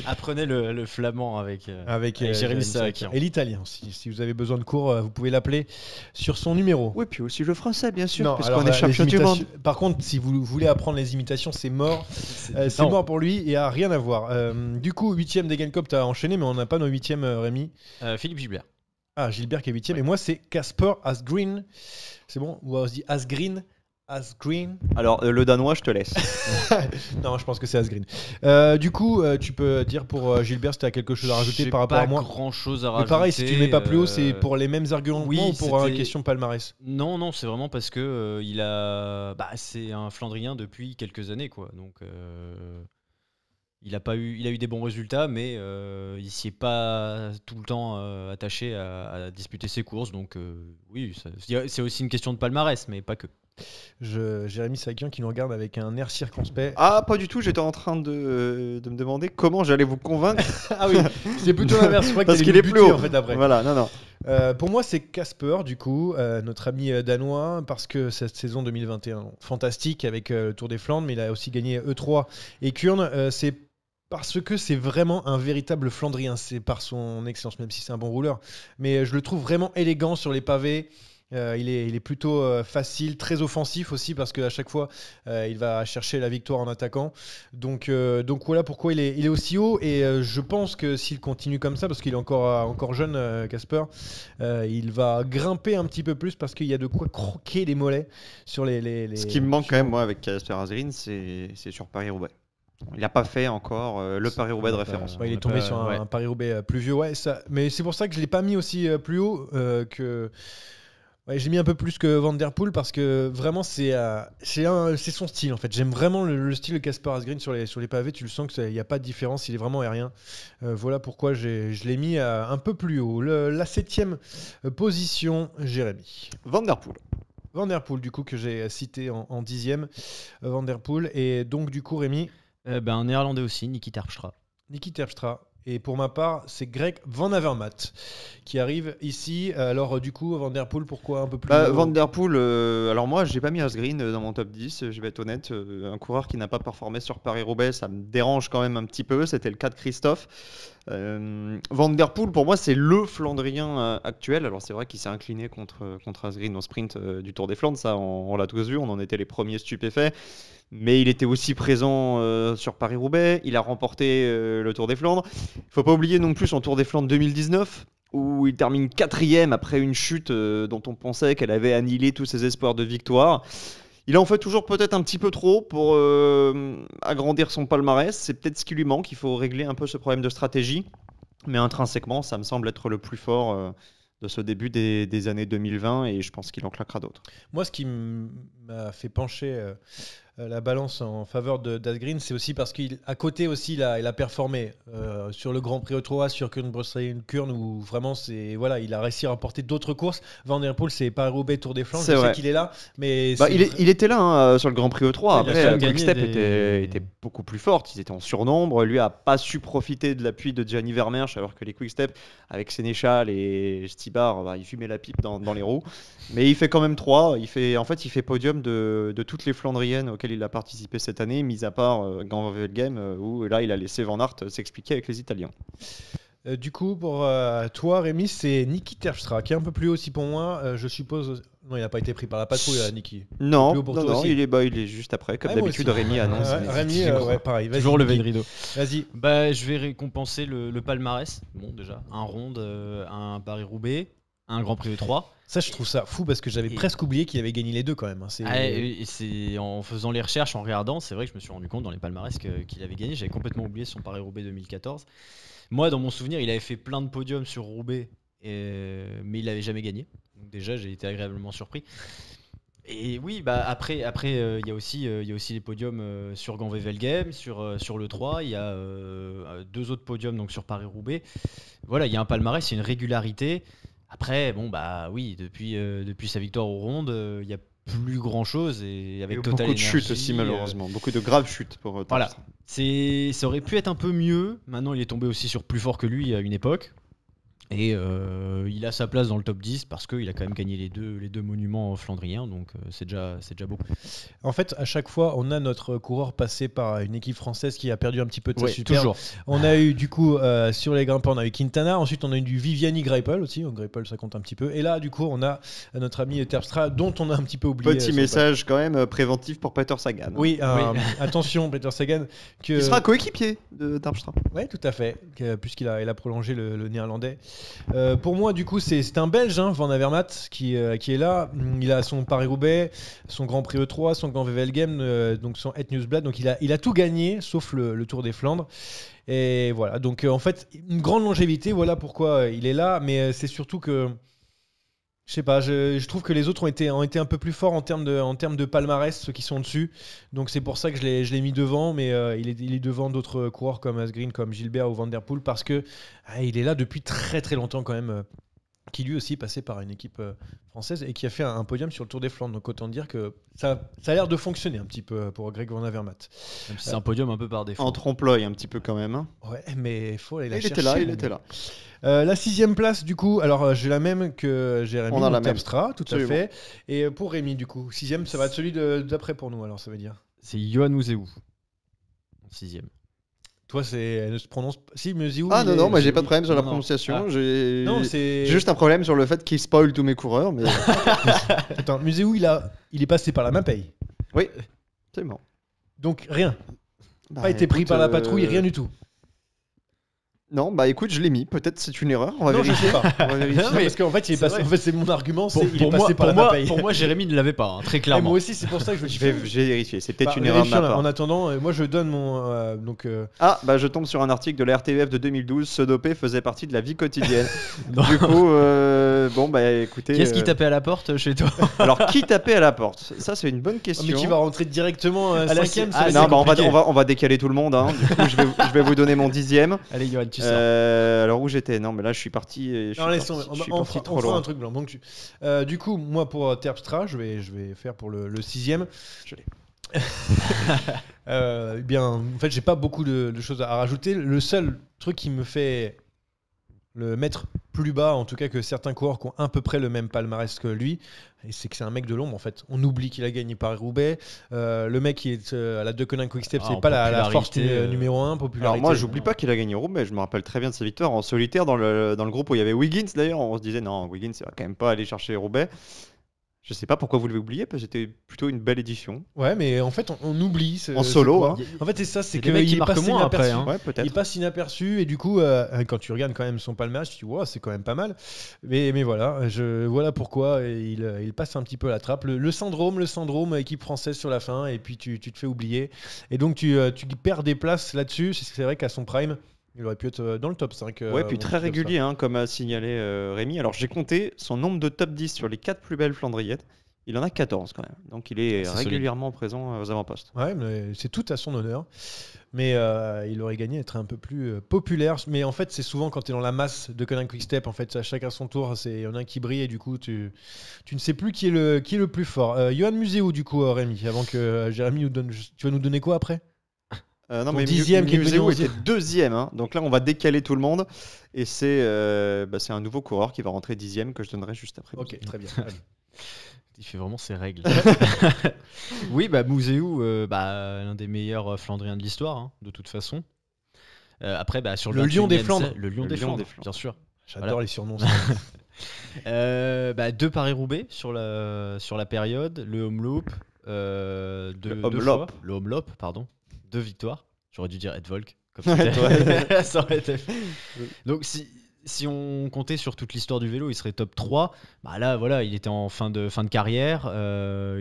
Speaker 3: Apprenez le flamand avec
Speaker 1: Avec
Speaker 3: Jérémy
Speaker 1: Jérémy
Speaker 3: Sarakian.
Speaker 1: Et l'italien, si vous avez besoin de cours, vous pouvez l'appeler sur son numéro.
Speaker 2: Oui, puis aussi le français, bien sûr,
Speaker 1: Non,
Speaker 2: puisqu'on
Speaker 1: alors,
Speaker 2: est
Speaker 1: les
Speaker 2: champion du monde.
Speaker 1: imitations- Par contre, si vous voulez apprendre les imitations, c'est mort. C'est
Speaker 3: Non.
Speaker 1: mort pour lui et a rien à voir. Du coup, 8ème d'Egenkop, t'as enchaîné, mais on n'a pas nos 8ème, Rémi.
Speaker 3: Philippe Gilbert.
Speaker 1: Ah, Gilbert qui est 8ème. Et moi, c'est Casper Asgreen. C'est bon? Ou on se dit Asgreen? Asgreen?
Speaker 2: Alors, le danois, je te laisse.
Speaker 1: Non, je pense que c'est Asgreen. Du coup, tu peux dire pour Gilbert si tu as quelque chose à rajouter
Speaker 3: J'ai
Speaker 1: par rapport
Speaker 3: pas
Speaker 1: à moi.
Speaker 3: grand chose à
Speaker 1: Mais
Speaker 3: rajouter.
Speaker 1: pareil, si tu ne mets pas plus haut, c'est pour les mêmes arguments que
Speaker 3: oui,
Speaker 1: moi ou pour
Speaker 3: c'était-
Speaker 1: question palmarès?
Speaker 3: Non, c'est vraiment parce que il a, c'est un Flandrien depuis quelques années, quoi. Donc, il a eu des bons résultats, mais il s'y est pas tout le temps attaché à disputer ses courses. Donc, oui, c'est aussi une question de palmarès, mais pas que.
Speaker 1: Jérémy Sarakian qui nous regarde avec un air circonspect.
Speaker 2: Ah, pas du tout, j'étais en train de me demander comment j'allais vous convaincre.
Speaker 1: Ah oui, c'est plutôt l'inverse. Je crois que
Speaker 2: Parce
Speaker 1: t'allais
Speaker 2: qu'il est
Speaker 1: me
Speaker 2: plus
Speaker 1: buter,
Speaker 2: haut.
Speaker 1: en fait après.
Speaker 2: Voilà, non.
Speaker 1: Pour moi, c'est Casper, du coup, notre ami danois, parce que cette saison 2021, fantastique avec le Tour des Flandres, mais il a aussi gagné E3 et Kuurne. C'est parce que c'est vraiment un véritable Flandrien. C'est par son excellence, même si c'est un bon rouleur. Mais je le trouve vraiment élégant sur les pavés. Il est plutôt facile, très offensif aussi parce qu'à chaque fois il va chercher la victoire en attaquant. Donc voilà pourquoi il est aussi haut et je pense que s'il continue comme ça, parce qu'il est encore jeune, Casper, il va grimper un petit peu plus parce qu'il y a de quoi croquer les mollets sur les.
Speaker 2: Ce qui me manque quand même, moi, avec Casper Asgreen, c'est sur Paris-Roubaix. Il n'a pas fait encore le Paris-Roubaix de référence.
Speaker 1: Ouais, il est
Speaker 3: On a
Speaker 1: tombé
Speaker 3: pas-
Speaker 1: sur
Speaker 3: ouais.
Speaker 1: un Paris-Roubaix pluvieux, ouais, ça. Mais c'est pour ça que je l'ai pas mis aussi plus haut que. Ouais, j'ai mis un peu plus que Van Der Poel parce que vraiment c'est son style en fait. J'aime vraiment le style de Casper Asgreen sur les pavés. Tu le sens qu'il n'y a pas de différence, il est vraiment aérien. Voilà pourquoi je l'ai mis un peu plus haut. La 7ème position, Jérémy.
Speaker 2: Van Der Poel.
Speaker 1: Van Der Poel du coup que j'ai cité en 10ème. Van Der Poel et donc du coup Rémi,
Speaker 3: Un néerlandais aussi, Niki Terpstra.
Speaker 1: Niki Terpstra. Et pour ma part, c'est Greg Van Avermaet qui arrive ici. Alors du coup, Van Der Poel, pourquoi un peu plus haut?
Speaker 2: Van Der Poel, alors moi, j'ai pas mis Asgreen dans mon top 10, je vais être honnête. Un coureur qui n'a pas performé sur Paris-Roubaix, ça me dérange quand même un petit peu. C'était le cas de Christophe. Van Der Poel, pour moi, c'est le Flandrien actuel. Alors c'est vrai qu'il s'est incliné contre Asgreen au sprint du Tour des Flandres, ça on l'a tous vu, on en était les premiers stupéfaits. Mais il était aussi présent sur Paris-Roubaix, il a remporté le Tour des Flandres. Il faut pas oublier non plus son Tour des Flandres 2019, où il termine 4ème après une chute dont on pensait qu'elle avait annihilé tous ses espoirs de victoire. Il en fait toujours peut-être un petit peu trop pour agrandir son palmarès. C'est peut-être ce qui lui manque, il faut régler un peu ce problème de stratégie. Mais intrinsèquement, ça me semble être le plus fort de ce début des années 2020 et je pense qu'il en claquera d'autres.
Speaker 1: Moi, ce qui m'a fait pencher la balance en faveur d'Asgreen, c'est aussi parce qu'à côté aussi, il a performé sur le Grand Prix E3, sur Kuurne, où vraiment, il a réussi à remporter d'autres courses. Van Der Poel, c'est Paris-Roubaix, Tour des Flandres.
Speaker 2: C'est
Speaker 1: Je sais
Speaker 2: vrai.
Speaker 1: qu'il est là, mais
Speaker 2: Il était là sur le Grand Prix E3.
Speaker 3: Il a quand
Speaker 2: Après,
Speaker 3: même
Speaker 2: Quick
Speaker 3: gagné
Speaker 2: Step
Speaker 3: des-
Speaker 2: était beaucoup plus forte. Ils étaient en surnombre. Lui a pas su profiter de l'appui de Gianni Vermeersch, alors que les Quick Step, avec Sénéchal et Stibar, il fumait la pipe dans les roues. Mais il fait quand même 3. Il fait podium de toutes les Flandriennes auxquelles il a participé cette année, mis à part Gand-Wevelgem, où là il a laissé Van Aert s'expliquer avec les Italiens.
Speaker 1: du coup, pour toi, Rémi, c'est Niki Terpstra, qui est un peu plus haut aussi pour moi. Je suppose. Non, il n'a pas été pris par la patrouille, Niki.
Speaker 2: Non,
Speaker 1: plus haut pour toi aussi.
Speaker 2: il est juste après, comme
Speaker 1: Ah, moi
Speaker 2: d'habitude.
Speaker 1: aussi.
Speaker 2: Rémi annonce.
Speaker 1: Rémi, ouais, pareil. Vas-y,
Speaker 3: Toujours levé
Speaker 1: Niki.
Speaker 3: de rideau.
Speaker 1: Vas-y.
Speaker 3: Je vais récompenser le palmarès. Bon, déjà, un ronde, un Paris-Roubaix, un Grand Prix E3.
Speaker 1: Ça, je trouve ça fou parce que j'avais
Speaker 3: Et-
Speaker 1: presque oublié qu'il avait gagné les deux quand même. Hein.
Speaker 3: Et c'est en faisant les recherches, en regardant, c'est vrai que je me suis rendu compte dans les palmarès qu'il avait gagné. J'avais complètement oublié son Paris-Roubaix 2014. Moi, dans mon souvenir, il avait fait plein de podiums sur Roubaix, mais il n'avait jamais gagné. Donc déjà, j'ai été agréablement surpris. Et oui, après, il y a aussi les podiums sur Gand-Wevelgem, sur le 3. Il y a 2 autres podiums donc sur Paris-Roubaix. Voilà, il y a un palmarès, il y a une régularité. Après, bon, bah oui, depuis sa victoire aux rondes, il y a plus grand chose et
Speaker 2: Il y
Speaker 3: avec
Speaker 2: a eu
Speaker 3: Total
Speaker 2: beaucoup de chutes
Speaker 3: Energy,
Speaker 2: aussi, malheureusement. Beaucoup de graves chutes pour
Speaker 3: Voilà.
Speaker 2: Terpstra.
Speaker 3: Ça aurait pu être un peu mieux. Maintenant, il est tombé aussi sur plus fort que lui à une époque. Et il a sa place dans le top 10 parce qu'il a quand même gagné les deux monuments flandriens. Donc c'est déjà beaucoup.
Speaker 1: En fait, à chaque fois, on a notre coureur passé par une équipe française qui a perdu un petit peu de sa
Speaker 3: Ouais,
Speaker 1: superbe.
Speaker 3: toujours.
Speaker 1: On a eu du coup sur les grimpeurs, on a eu Quintana. Ensuite, on a eu du Viviani Greipel aussi. Greipel, ça compte un petit peu. Et là, du coup, on a notre ami Terpstra, dont on a un petit peu oublié.
Speaker 2: Petit
Speaker 1: son
Speaker 2: message quand même préventif pour Peter Sagan.
Speaker 1: Oui, attention, Peter Sagan.
Speaker 2: Il sera coéquipier de Terpstra.
Speaker 1: Oui, tout à fait, puisqu'il a prolongé le néerlandais. Pour moi, du coup, c'est un Belge, Van Avermaet, qui est là. Il a son Paris-Roubaix, son Grand Prix E3, son Grand Wevelgem, donc son Het Nieuwsblad. Donc il a tout gagné, sauf le Tour des Flandres. Et voilà, donc en fait, une grande longévité, voilà pourquoi il est là. Mais c'est surtout que, je sais pas, je trouve que les autres ont été un peu plus forts en termes de palmarès, ceux qui sont dessus. Donc c'est pour ça que je l'ai mis devant, mais il est devant d'autres coureurs comme Asgreen, comme Gilbert ou Van Der Poel, parce que il est là depuis très très longtemps quand même, qui lui aussi est passé par une équipe française et qui a fait un podium sur le Tour des Flandres. Donc autant dire que ça a l'air de fonctionner un petit peu pour Greg Van Avermaet.
Speaker 3: Même si c'est un podium un peu par défaut.
Speaker 2: En trompe-l'œil un petit peu quand même. Hein.
Speaker 1: Ouais, mais il faut aller la
Speaker 2: Il
Speaker 1: chercher.
Speaker 2: était là.
Speaker 1: La 6e place, du coup, alors j'ai la même que Jérémy,
Speaker 2: On a la même.
Speaker 1: Terpstra, tout
Speaker 2: Absolument.
Speaker 1: à fait. Et pour Rémi, du coup, 6e, ça va être celui d'après pour nous, alors ça veut dire.
Speaker 3: C'est Johan Museeuw, en 6ème.
Speaker 1: Toi, elle ne se prononce. Si, Museeuw.
Speaker 2: Ah non, moi j'ai pas de
Speaker 1: de
Speaker 2: problème sur la
Speaker 3: Non, non.
Speaker 2: prononciation.
Speaker 3: Ah.
Speaker 2: J'ai
Speaker 1: Non, c'est.
Speaker 2: j'ai juste un problème sur le fait qu'il spoil tous mes coureurs. Mais...
Speaker 1: Attends, Museeuw, il est passé par la Mapei.
Speaker 2: oui, absolument.
Speaker 1: Donc rien.
Speaker 2: Bah,
Speaker 1: Pas été pris
Speaker 2: écoute,
Speaker 1: par la patrouille, rien du tout.
Speaker 2: Non, bah écoute, je l'ai mis. Peut-être c'est une erreur. On va
Speaker 1: Non, je
Speaker 2: vérifier.
Speaker 1: sais pas.
Speaker 2: On va vérifier.
Speaker 1: Non, parce qu'en fait, il est
Speaker 3: c'est
Speaker 1: passé.
Speaker 3: vrai.
Speaker 1: En fait, c'est mon argument, c'est il est
Speaker 3: Pour
Speaker 1: passé par la Mapei.
Speaker 3: pour moi, Jérémy ne l'avait pas, hein, très
Speaker 1: Et
Speaker 3: clairement.
Speaker 1: moi aussi, c'est pour ça que je
Speaker 2: Je vais vérifier. C'est peut-être
Speaker 1: Bah,
Speaker 2: une erreur de ma
Speaker 1: vérifions,
Speaker 2: part.
Speaker 1: En attendant, moi je donne mon.
Speaker 2: Ah, bah je tombe sur un article de la RTBF de 2012. Se doper faisait partie de la vie quotidienne.
Speaker 3: Non.
Speaker 2: Du coup, bon, bah écoutez.
Speaker 3: Qui est-ce qui tapait à la porte chez toi?
Speaker 2: Alors, qui tapait à la porte? Ça, c'est une bonne
Speaker 1: Mais
Speaker 2: question.
Speaker 1: qui va rentrer directement
Speaker 3: la
Speaker 1: 5e.
Speaker 3: Ah,
Speaker 2: Non,
Speaker 3: c'est
Speaker 2: bah
Speaker 3: compliqué.
Speaker 2: on va décaler tout le monde. Hein. Du coup, je vais vous donner mon 10e.
Speaker 3: Allez, Johan, tu sors.
Speaker 2: Alors, où j'étais? Non, mais là, je suis parti. Je suis
Speaker 1: Non, laisse
Speaker 2: parti,
Speaker 1: tomber.
Speaker 2: je suis
Speaker 1: On
Speaker 2: parti
Speaker 1: fera
Speaker 2: trop loin.
Speaker 1: un truc blanc. Donc, du coup, moi pour Terpstra, je vais faire pour le 6e.
Speaker 2: Je l'ai.
Speaker 1: Bien, en fait, j'ai pas beaucoup de choses à rajouter. Le seul truc qui me fait le mettre plus bas, en tout cas que certains coureurs qui ont à peu près le même palmarès que lui, et c'est que c'est un mec de l'ombre en fait. On oublie qu'il a gagné Paris-Roubaix. Le mec qui est à la Deceuninck Quick-Step,
Speaker 3: Ah,
Speaker 1: c'est
Speaker 3: en
Speaker 1: pas la force
Speaker 3: popularité,
Speaker 1: numéro 1, popularité.
Speaker 2: Alors moi, j'oublie pas qu'il a gagné Roubaix. Je me rappelle très bien de sa victoire en solitaire dans le groupe où il y avait Wiggins. D'ailleurs, on se disait non, Wiggins, il va quand même pas aller chercher Roubaix. Je sais pas pourquoi vous l'avez oublié, parce que c'était plutôt une belle édition.
Speaker 1: Ouais, mais en fait, on oublie.
Speaker 2: En solo,
Speaker 1: ce coureur.
Speaker 2: hein.
Speaker 1: En fait, c'est ça, c'est
Speaker 3: Il y a des mecs qui
Speaker 1: qu'il
Speaker 3: marquent
Speaker 1: passe
Speaker 3: moins après,
Speaker 1: inaperçu.
Speaker 3: hein.
Speaker 2: Ouais, peut-être.
Speaker 1: Il passe inaperçu et du coup, quand tu regardes quand même son palmarès, tu dis wow, c'est quand même pas mal. Mais voilà, voilà pourquoi il passe un petit peu à la trappe. Le syndrome, équipe française sur la fin, et puis tu te fais oublier. Et donc tu perds des places là-dessus. C'est vrai qu'à son prime, il aurait pu être dans le top 5.
Speaker 2: Ouais, puis très régulier, hein, comme a signalé Rémi. Alors j'ai compté son nombre de top 10 sur les 4 plus belles Flandriettes. Il en a 14 quand même. Donc il est
Speaker 3: C'est
Speaker 2: régulièrement présent aux avant-postes.
Speaker 1: Ouais, mais c'est tout à son honneur. Mais il aurait gagné à être un peu plus populaire. Mais en fait, c'est souvent quand tu es dans la masse de Deceuninck Quick-Step, en fait, à chacun son tour, il y en a un qui brille et du coup, tu ne sais plus qui est le plus fort. Johan Museeuw, du coup, Rémi, avant que Jérémy nous donne. Tu vas nous donner quoi après?
Speaker 2: Non,
Speaker 1: Ton
Speaker 2: mais
Speaker 1: 10e qui est devenu
Speaker 2: Museeuw
Speaker 1: 11e.
Speaker 2: était deuxième. Hein. Donc là, on va décaler tout le monde. Et c'est un nouveau coureur qui va rentrer 10e que je donnerai juste après.
Speaker 1: Ok, très bien. Allez.
Speaker 3: Il fait vraiment ses règles. Oui, bah Museeuw, l'un des meilleurs Flandriens de l'histoire, hein, de toute façon. Après, sur
Speaker 1: Le lion des Flandres.
Speaker 3: Le lion des Flandres, bien sûr.
Speaker 1: J'adore
Speaker 3: Voilà.
Speaker 1: les surnoms.
Speaker 3: 2 Paris-Roubaix sur la période, le Omloop, deux
Speaker 2: Omloop.
Speaker 3: fois, le Omloop, pardon, 2 victoires. J'aurais dû dire Ed Volk. Comme
Speaker 2: Ouais,
Speaker 3: c'était- ça aurait été fait. Donc si on comptait sur toute l'histoire du vélo, il serait top 3. Bah là, voilà, il était en fin de carrière.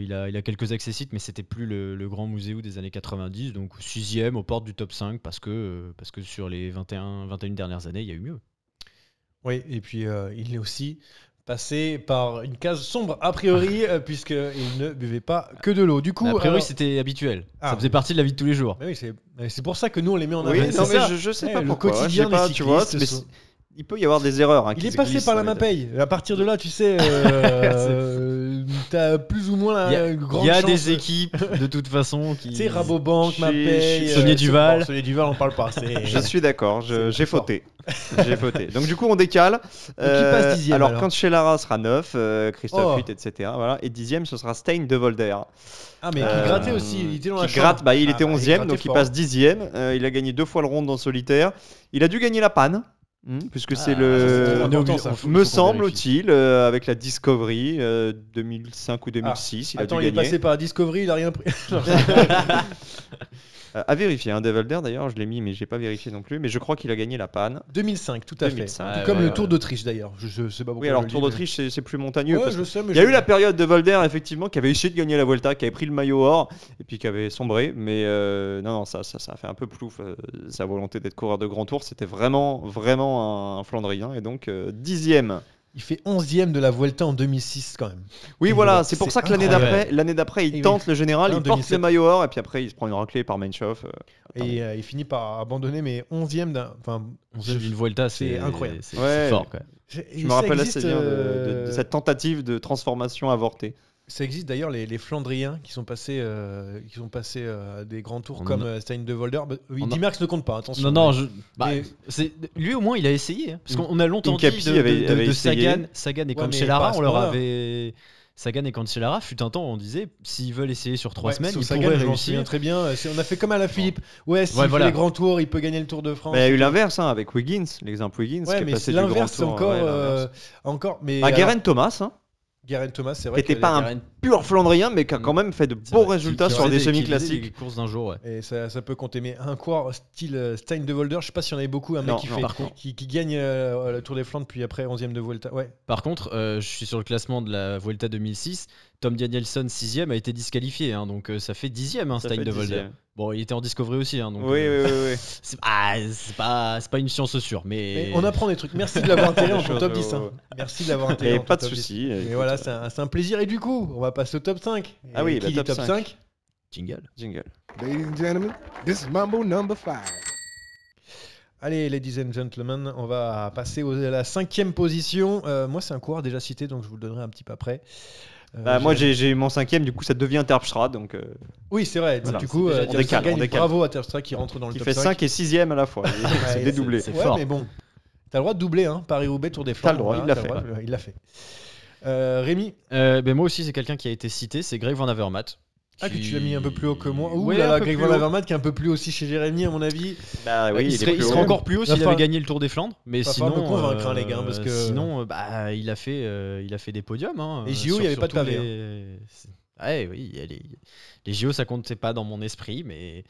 Speaker 3: Il a quelques accessites, mais c'était plus le grand Museeuw des années 90. Donc 6e aux portes du top 5 parce que sur les 21 dernières années, il y a eu mieux.
Speaker 1: Oui, et puis il est aussi passé par une case sombre a priori, puisqu'il ne buvait pas que de l'eau. Du coup,
Speaker 3: Mais a priori,
Speaker 1: alors-
Speaker 3: c'était habituel.
Speaker 1: Ah,
Speaker 3: Ça faisait partie de la vie de tous les jours.
Speaker 1: Mais oui, c'est pour ça que nous on les met en avant.
Speaker 2: Oui,
Speaker 1: C'est
Speaker 2: non, mais
Speaker 1: ça.
Speaker 2: je sais
Speaker 1: Ouais,
Speaker 2: pas
Speaker 1: le
Speaker 2: pourquoi.
Speaker 1: quotidien
Speaker 2: je sais pas,
Speaker 1: des
Speaker 2: tu vois,
Speaker 1: cyclistes
Speaker 2: mais
Speaker 1: sont-
Speaker 2: il peut y avoir des erreurs. Hein,
Speaker 1: Il
Speaker 2: qui
Speaker 1: est
Speaker 2: se
Speaker 1: passé
Speaker 2: glissent
Speaker 1: par
Speaker 2: dans
Speaker 1: la
Speaker 2: les dates.
Speaker 1: Mapei. À partir de là, tu sais, t'as plus ou moins une grande
Speaker 3: Il y a
Speaker 1: chance.
Speaker 3: des équipes de toute façon qui.
Speaker 1: Tu sais, Rabobank,
Speaker 2: J'ai-
Speaker 1: Mapei,
Speaker 3: Saunier Duval.
Speaker 1: Saunier Duval, on parle pas.
Speaker 2: Je suis d'accord,
Speaker 1: C'est
Speaker 2: j'ai
Speaker 1: fort.
Speaker 2: fauté. J'ai fauté. Donc du coup, on décale.
Speaker 1: passe dixième,
Speaker 2: alors,
Speaker 1: alors
Speaker 2: Cancellara sera 9, Christophe
Speaker 1: Oh.
Speaker 2: 8, etc. Voilà. Et 10e, ce sera Stein de Volder.
Speaker 1: Ah, mais qui grattait aussi. Il était dans la
Speaker 2: Qui gratte,
Speaker 1: chambre.
Speaker 2: bah, il
Speaker 1: Ah,
Speaker 2: était
Speaker 1: bah,
Speaker 2: 11e,
Speaker 1: grattait
Speaker 2: donc il
Speaker 1: fort.
Speaker 2: passe 10e. Il a gagné 2 fois le round en solitaire. Il a dû gagner la panne. Puisque c'est le.
Speaker 1: on est obligé, ça.
Speaker 3: faut
Speaker 2: Me
Speaker 3: qu'on
Speaker 2: semble-t-il, avec la Discovery 2005 ou 2006, il a
Speaker 1: Attends,
Speaker 2: dû
Speaker 1: il est
Speaker 2: gagner.
Speaker 1: passé par la Discovery, il a rien pris.
Speaker 2: À vérifier, hein, Devolder d'ailleurs, je l'ai mis, mais j'ai pas vérifié non plus. Mais je crois qu'il a gagné la panne.
Speaker 1: 2005, tout à
Speaker 2: 2005.
Speaker 1: fait.
Speaker 3: Ouais,
Speaker 1: Comme
Speaker 3: ouais,
Speaker 1: le
Speaker 3: ouais.
Speaker 1: Tour d'Autriche d'ailleurs. Je sais pas pourquoi.
Speaker 2: Oui, alors
Speaker 1: je le
Speaker 2: Tour
Speaker 1: dis,
Speaker 2: d'Autriche, c'est plus montagneux.
Speaker 1: mais-
Speaker 2: parce
Speaker 1: Ouais, je sais, mais
Speaker 2: Il y a eu la période de Volder, effectivement, qui avait essayé de gagner la Vuelta, qui avait pris le maillot or, et puis qui avait sombré. Mais non, ça a fait un peu plouf. Sa volonté d'être coureur de grand tour, c'était vraiment un Flandrien. Et donc, 10e.
Speaker 1: Il fait 11e de la Vuelta en 2006 quand même.
Speaker 2: Oui,
Speaker 1: Et
Speaker 2: voilà,
Speaker 1: voilà,
Speaker 2: c'est pour
Speaker 1: c'est
Speaker 2: ça que l'année
Speaker 3: incroyable.
Speaker 2: d'après,
Speaker 1: Et
Speaker 2: il
Speaker 1: oui.
Speaker 2: tente le général,
Speaker 1: En
Speaker 2: il porte
Speaker 1: 2007.
Speaker 2: le maillot or, et puis après, il se prend une raclée par Menchoff.
Speaker 1: Et il finit par abandonner, mais 11e d'un. Enfin,
Speaker 3: On sait d'une Vuelta,
Speaker 1: c'est incroyable.
Speaker 3: C'est
Speaker 2: Ouais.
Speaker 3: fort quand même.
Speaker 2: Je me rappelle assez bien de cette tentative de transformation avortée.
Speaker 1: Ça existe d'ailleurs les Flandriens qui sont passés à des grands tours
Speaker 3: On
Speaker 1: comme
Speaker 3: en
Speaker 1: Stein de Volder. Bah, oui,
Speaker 3: on a-
Speaker 1: Dimerckx ne compte pas, attention.
Speaker 3: Non, non,
Speaker 1: Mais-
Speaker 3: lui au moins il a essayé. Hein, parce qu'on a longtemps
Speaker 2: Incapi
Speaker 3: dit de
Speaker 2: avait essayé.
Speaker 3: Sagan et
Speaker 1: Ouais, mais
Speaker 3: Cancellara,
Speaker 1: pas à
Speaker 3: on leur
Speaker 1: ce point-là.
Speaker 3: avait. Sagan et Cancellara, fut un temps, on disait, s'ils veulent essayer sur 3
Speaker 1: Ouais,
Speaker 3: semaines,
Speaker 1: sauf
Speaker 3: ils
Speaker 1: Sagan,
Speaker 3: pourraient
Speaker 1: je m'en
Speaker 3: réussir.
Speaker 1: souviens très bien. On a fait comme à la Philippe. Ouais, s'il fait
Speaker 3: voilà.
Speaker 1: les grands tours, il peut gagner le Tour de France.
Speaker 2: Mais il y a eu l'inverse hein, avec Wiggins, l'exemple Wiggins qui
Speaker 1: Ouais,
Speaker 2: est
Speaker 1: mais
Speaker 2: passé
Speaker 1: c'est
Speaker 2: du grand
Speaker 1: l'inverse, c'est
Speaker 2: tour.
Speaker 1: encore,
Speaker 2: Ouais, l'inverse.
Speaker 1: encore. Mais
Speaker 2: Bah,
Speaker 1: alors,
Speaker 2: Geraint Thomas, hein,
Speaker 1: Geraint Thomas, c'est
Speaker 2: qui
Speaker 1: vrai.
Speaker 2: n'était
Speaker 1: que
Speaker 2: pas
Speaker 1: la-
Speaker 2: un pur Flandrien, mais qui a quand même fait de beaux résultats sur des semi-classiques.
Speaker 3: Les courses d'un jour, ouais.
Speaker 1: Et ça peut compter. Mais un coureur style Stein de Volder, je sais pas s'il y en avait beaucoup. Un mec
Speaker 2: Non,
Speaker 1: qui,
Speaker 2: non,
Speaker 1: fait,
Speaker 2: par contre.
Speaker 1: qui gagne le Tour des Flandres, puis après 11e de Vuelta. Ouais.
Speaker 3: Par contre, je suis sur le classement de la Vuelta 2006. Tom Danielson, 6e, a été disqualifié. Hein, donc ça fait 10e, hein,
Speaker 2: Ça
Speaker 3: Stein
Speaker 2: fait
Speaker 3: de Volder.
Speaker 2: 10e.
Speaker 3: Bon, il était en Discovery aussi. Hein, donc,
Speaker 2: Oui, oui.
Speaker 3: c'est pas une science sûre.
Speaker 1: Mais
Speaker 3: Mais
Speaker 1: on apprend des trucs. Merci de l'avoir intégré en ton
Speaker 2: Chose,
Speaker 1: top 10. hein.
Speaker 2: ouais.
Speaker 1: Merci de l'avoir intégré
Speaker 2: Et
Speaker 1: en ton
Speaker 2: pas de
Speaker 1: top 10.
Speaker 2: souci.
Speaker 1: Mais voilà, c'est un plaisir. Et du coup, on va passer au top 5.
Speaker 2: Ah oui,
Speaker 1: Et qui
Speaker 2: le
Speaker 1: dit
Speaker 2: top
Speaker 1: top
Speaker 2: 5.
Speaker 1: 5
Speaker 3: jingle.
Speaker 2: Jingle.
Speaker 6: Ladies and gentlemen, this is Mambo number 5.
Speaker 1: Allez, ladies and gentlemen, on va passer à la 5e position. Moi, c'est un coureur déjà cité, donc je vous le donnerai un petit peu après.
Speaker 2: Bah, moi j'ai eu mon 5e, du coup ça devient Terpstra, donc
Speaker 1: Oui, c'est vrai.
Speaker 2: Voilà,
Speaker 1: Du coup,
Speaker 2: c'est déjà- on
Speaker 1: Terpstra
Speaker 2: décale,
Speaker 1: gagne.
Speaker 2: on décale.
Speaker 1: Bravo à Terpstra qui rentre dans le
Speaker 2: qui
Speaker 1: top
Speaker 2: fait
Speaker 1: 5.
Speaker 2: 5 et 6e à la fois. C'est
Speaker 1: Ouais,
Speaker 2: dédoublé.
Speaker 3: c'est
Speaker 1: Ouais,
Speaker 3: fort.
Speaker 1: mais bon, t'as le droit de doubler, hein. Paris-Roubaix, Tour des
Speaker 2: T'as le
Speaker 1: Flandres.
Speaker 2: droit,
Speaker 1: voilà,
Speaker 2: il l'a
Speaker 1: t'as le droit, il l'a fait. Rémi,
Speaker 3: Ben moi aussi, c'est quelqu'un qui a été cité. C'est Greg Van Avermaet.
Speaker 1: que tu l'as mis un peu plus haut que moi. Ouh
Speaker 3: Ouais,
Speaker 1: là
Speaker 3: un
Speaker 1: là,
Speaker 3: peu
Speaker 1: Greg
Speaker 3: plus
Speaker 1: Van
Speaker 3: haut.
Speaker 1: Avermaet qui est un peu plus aussi chez Jérémy, à mon avis.
Speaker 2: Bah oui,
Speaker 3: il
Speaker 2: est
Speaker 3: serait,
Speaker 2: plus
Speaker 3: il serait
Speaker 2: haut.
Speaker 3: encore plus haut
Speaker 1: Va
Speaker 3: s'il
Speaker 1: falloir-
Speaker 3: avait gagné le Tour des Flandres. Mais
Speaker 1: Va
Speaker 3: sinon,
Speaker 1: falloir me convaincre, hein, les gars, parce que-
Speaker 3: sinon, il a fait des podiums. Hein,
Speaker 1: Les JO, il y avait pas de
Speaker 3: tous
Speaker 1: pavé,
Speaker 3: Ouais, oui, les JO, ça comptait pas dans mon esprit. Mais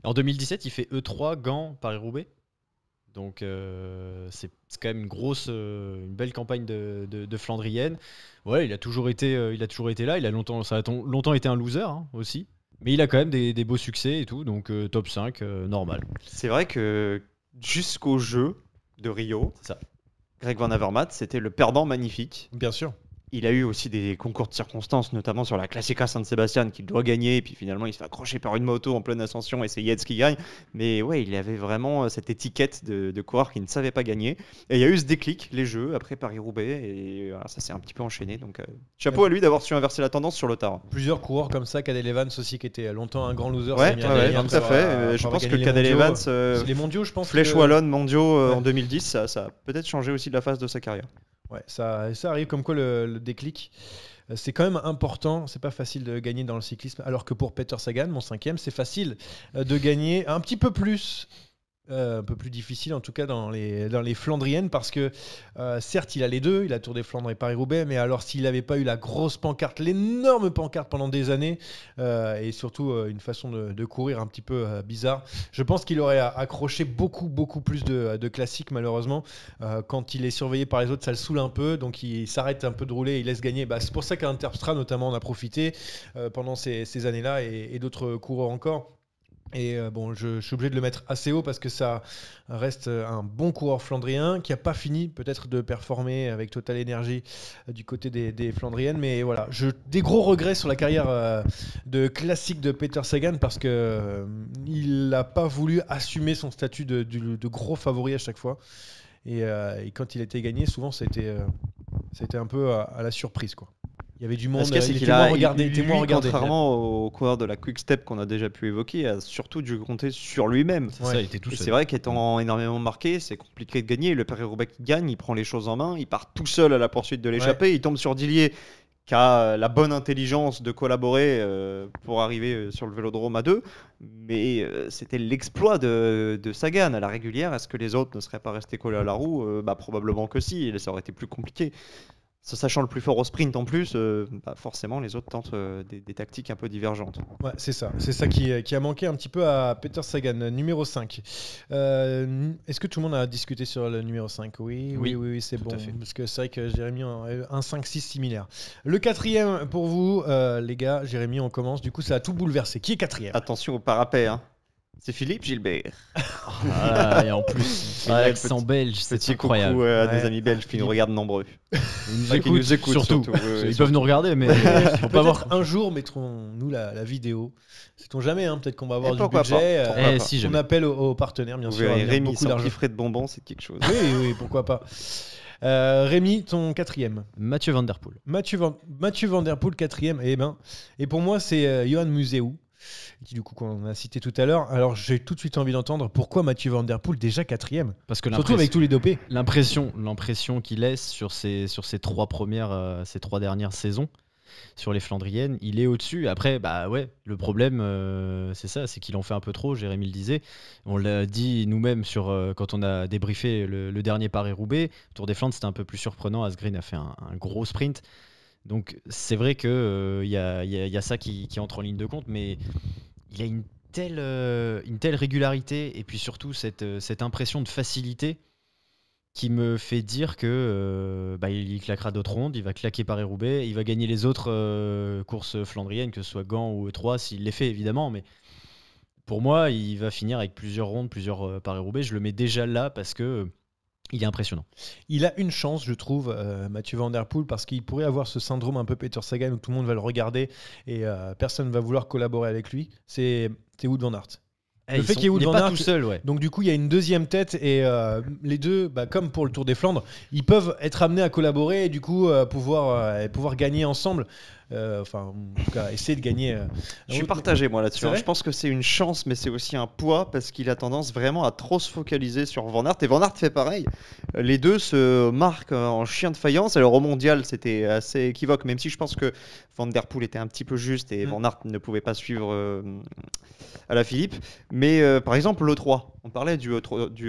Speaker 3: en 2017, il fait E3, Gand, Paris-Roubaix. Donc c'est quand même une belle campagne de Flandrienne. Ouais, il a toujours été là. Ça a longtemps été un loser hein, aussi. Mais il a quand même des beaux succès et tout. Donc top 5, normal.
Speaker 2: C'est vrai que jusqu'au jeu de Rio,
Speaker 3: C'est ça.
Speaker 2: Greg Van Avermaet, c'était le perdant magnifique.
Speaker 1: Bien sûr.
Speaker 2: Il a eu aussi des concours de circonstances, notamment sur la Classica San Sebastian qu'il doit gagner, et puis finalement il se fait accrocher par une moto en pleine ascension et c'est Yates qui gagne. Mais ouais, il avait vraiment cette étiquette de coureur qui ne savait pas gagner. Et il y a eu ce déclic, les Jeux, après Paris-Roubaix, et voilà, ça s'est un petit peu enchaîné. Donc chapeau à lui d'avoir su inverser la tendance sur le tard.
Speaker 1: Plusieurs coureurs comme ça, Cadel Evans aussi qui était longtemps un grand loser.
Speaker 2: Ouais,
Speaker 1: s'est mis à
Speaker 2: ouais,
Speaker 1: gagner
Speaker 2: tout à
Speaker 1: après
Speaker 2: fait.
Speaker 1: avoir-
Speaker 2: Je
Speaker 1: avoir
Speaker 2: pense
Speaker 1: gagné
Speaker 2: que
Speaker 1: les
Speaker 2: Cadel
Speaker 1: mondiaux.
Speaker 2: Evans,
Speaker 1: C'est les mondiaux, je pense.
Speaker 2: Flèche
Speaker 1: que-
Speaker 2: Wallonne mondiaux
Speaker 1: Ouais.
Speaker 2: en 2010, ça a peut-être changé aussi la phase de sa carrière.
Speaker 1: Ouais, ça arrive comme quoi le déclic. C'est quand même important, c'est pas facile de gagner dans le cyclisme, alors que pour Peter Sagan, mon 5e, c'est facile de gagner un petit peu plus. Un peu plus difficile en tout cas dans les Flandriennes parce que certes il a les deux, il a Tour des Flandres et Paris-Roubaix, mais alors s'il n'avait pas eu la grosse pancarte, l'énorme pancarte pendant des années et surtout une façon de courir un petit peu bizarre, je pense qu'il aurait accroché beaucoup plus de classiques malheureusement. Quand il est surveillé par les autres ça le saoule un peu, donc il s'arrête un peu de rouler, il laisse gagner. C'est pour ça qu'à Terpstra notamment on a profité pendant ces années-là et d'autres coureurs encore. Et bon, je suis obligé de le mettre assez haut parce que ça reste un bon coureur flandrien qui n'a pas fini peut-être de performer avec Total Energy du côté des Flandriennes. Mais voilà, des gros regrets sur la carrière de classique de Peter Sagan parce qu'il n'a pas voulu assumer son statut de gros favori à chaque fois. Et quand il était gagné, souvent c'était un peu à la surprise, quoi. Il y avait du monde,
Speaker 2: Ce qu'il y a, c'est
Speaker 1: il
Speaker 2: qu'il
Speaker 1: était moins
Speaker 2: a,
Speaker 1: regardé,
Speaker 2: lui,
Speaker 1: était moins regardé.
Speaker 2: contrairement aux coureurs de la Quick Step qu'on a déjà pu évoquer, a surtout dû compter sur lui-même.
Speaker 3: C'est ça, il était tout
Speaker 2: Et
Speaker 3: seul.
Speaker 2: c'est vrai qu'étant énormément marqué, c'est compliqué de gagner. Le Paris-Roubaix qui gagne, il prend les choses en main, il part tout seul à la poursuite de l'échappée, il tombe sur Dillier qui a la bonne intelligence de collaborer pour arriver sur le vélodrome à deux. Mais c'était l'exploit de Sagan à la régulière. Est-ce que les autres ne seraient pas restés collés à la roue? Probablement que si, et ça aurait été plus compliqué. Se sachant le plus fort au sprint en plus, forcément les autres tentent des tactiques un peu divergentes.
Speaker 1: Ouais, c'est ça qui a manqué un petit peu à Peter Sagan. Numéro 5. Est-ce que tout le monde a discuté sur le numéro 5? Oui, c'est
Speaker 3: tout
Speaker 1: bon.
Speaker 3: à fait.
Speaker 1: Parce que c'est vrai que Jérémy a un 5-6 similaire. Le 4e pour vous, les gars, Jérémy, on commence. Du coup, ça a tout bouleversé. Qui est 4e?
Speaker 2: Attention au parapet, hein. C'est Philippe Gilbert.
Speaker 3: Ah, et en plus,
Speaker 2: Ouais,
Speaker 3: l'accent belge, c'est
Speaker 2: Petit
Speaker 3: incroyable.
Speaker 2: coucou à
Speaker 1: Ouais.
Speaker 2: des amis belges qui nous regardent nombreux.
Speaker 3: Ils
Speaker 2: Qui nous écoutent
Speaker 3: surtout.
Speaker 2: surtout, ouais,
Speaker 3: Ils peuvent nous regarder, mais faut pas voir.
Speaker 1: Peut-être un jour mettrons-nous la vidéo. Sait-on jamais, hein, peut-être qu'on va avoir
Speaker 2: Et
Speaker 1: du
Speaker 2: pourquoi
Speaker 1: budget.
Speaker 2: pas, pourquoi pas.
Speaker 3: Si
Speaker 1: On
Speaker 3: jamais.
Speaker 1: appelle aux partenaires, bien
Speaker 2: Vous
Speaker 1: sûr. à
Speaker 2: verrez
Speaker 1: venir
Speaker 2: Rémi
Speaker 1: beaucoup
Speaker 2: sans
Speaker 1: d'argent.
Speaker 2: piffrer de bonbons, c'est quelque chose.
Speaker 1: Oui, pourquoi pas. Rémi, ton 4e.
Speaker 3: Mathieu Van Der Poel.
Speaker 1: Mathieu Van Der Poel, 4e. Et pour moi, c'est Johan Museeuw, qui du coup qu'on a cité tout à l'heure. Alors j'ai tout de suite envie d'entendre pourquoi Mathieu Van Der Poel déjà 4e.
Speaker 3: Parce que
Speaker 1: Surtout avec tous les dopés.
Speaker 3: l'impression qu'il laisse sur ces trois dernières saisons sur les Flandriennes, il est au-dessus. Après, le problème, c'est ça, c'est qu'il en fait un peu trop. Jérémy le disait. On l'a dit nous-mêmes quand on a débriefé le dernier Paris-Roubaix. Tour des Flandres, c'était un peu plus surprenant. Asgreen a fait un gros sprint. Donc c'est vrai que y a ça qui entre en ligne de compte, mais il a une telle régularité et puis surtout cette impression de facilité qui me fait dire que il claquera d'autres rondes, il va claquer Paris-Roubaix, il va gagner les autres courses flandriennes, que ce soit Gand ou E3, s'il les fait évidemment, mais pour moi, il va finir avec plusieurs rondes, plusieurs Paris-Roubaix. Je le mets déjà là parce que il est impressionnant.
Speaker 1: Il a une chance, je trouve, Mathieu Van Der Poel, parce qu'il pourrait avoir ce syndrome un peu Peter Sagan où tout le monde va le regarder et personne ne va vouloir collaborer avec lui. C'est Wout van Aert. Le fait qu'il y ait Wout
Speaker 3: il est
Speaker 1: van
Speaker 3: pas
Speaker 1: Aert,
Speaker 3: tout seul, ouais.
Speaker 1: Donc du coup, il y a une deuxième tête et les deux, comme pour le Tour des Flandres, ils peuvent être amenés à collaborer et du coup pouvoir gagner ensemble. En tout cas, essayer de gagner.
Speaker 2: Je suis partagé moi là-dessus.
Speaker 1: C'est vrai
Speaker 2: Je pense que c'est une chance, mais c'est aussi un poids parce qu'il a tendance vraiment à trop se focaliser sur Van Aert. Et Van Aert fait pareil. Les deux se marquent en chien de faïence. Alors au mondial, c'était assez équivoque, même si je pense que Van Der Poel était un petit peu juste et Van Aert ne pouvait pas suivre à la Philippe. Mais par exemple, l'E3, on parlait du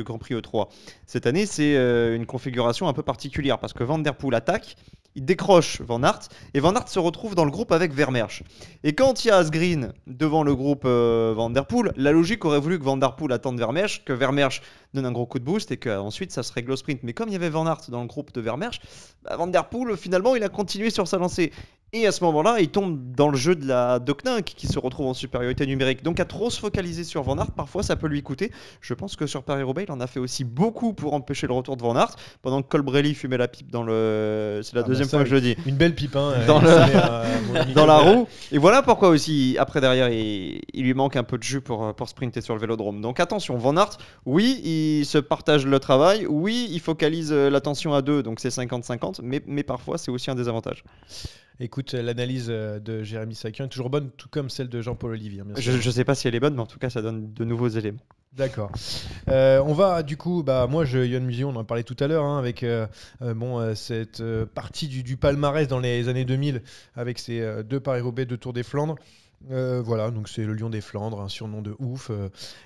Speaker 2: Grand Prix E3. Cette année, c'est une configuration un peu particulière parce que Van Der Poel attaque. Il décroche Van Aert et Van Aert se retrouve dans le groupe avec Vermeersch. Et quand il y a Asgreen devant le groupe Van Der Poel, la logique aurait voulu que Van Der Poel attende Vermeersch, que Vermeersch donne un gros coup de boost et qu'ensuite ça se règle au sprint. Mais comme il y avait Van Aert dans le groupe de Vermeersch, Van Der Poel finalement il a continué sur sa lancée. Et à ce moment-là, il tombe dans le jeu de la Deceuninck qui se retrouve en supériorité numérique. Donc à trop se focaliser sur Van Aert, parfois ça peut lui coûter. Je pense que sur Paris-Roubaix, il en a fait aussi beaucoup pour empêcher le retour de Van Aert. Pendant que Colbrelli fumait la pipe dans le... C'est la deuxième fois que je le dis.
Speaker 1: Une belle pipe, hein,
Speaker 2: Dans
Speaker 1: dans
Speaker 2: la roue. Et voilà pourquoi aussi, après derrière, il lui manque un peu de jus pour sprinter sur le vélodrome. Donc attention, Van Aert, oui, il se partage le travail. Oui, il focalise l'attention à deux, donc c'est 50-50. Mais parfois, c'est aussi un désavantage.
Speaker 1: Écoute, l'analyse de Jérémy Sakian est toujours bonne, tout comme celle de Jean-Paul Olivier. Bien sûr.
Speaker 2: Je sais pas si elle est bonne, mais en tout cas, ça donne de nouveaux éléments.
Speaker 1: D'accord. On va du coup, moi, Johan Museeuw, on en parlait tout à l'heure, hein, avec cette partie du palmarès dans les années 2000, avec ces deux Paris-Roubaix, deux Tours des Flandres. Voilà, donc c'est le Lion des Flandres, un surnom de ouf.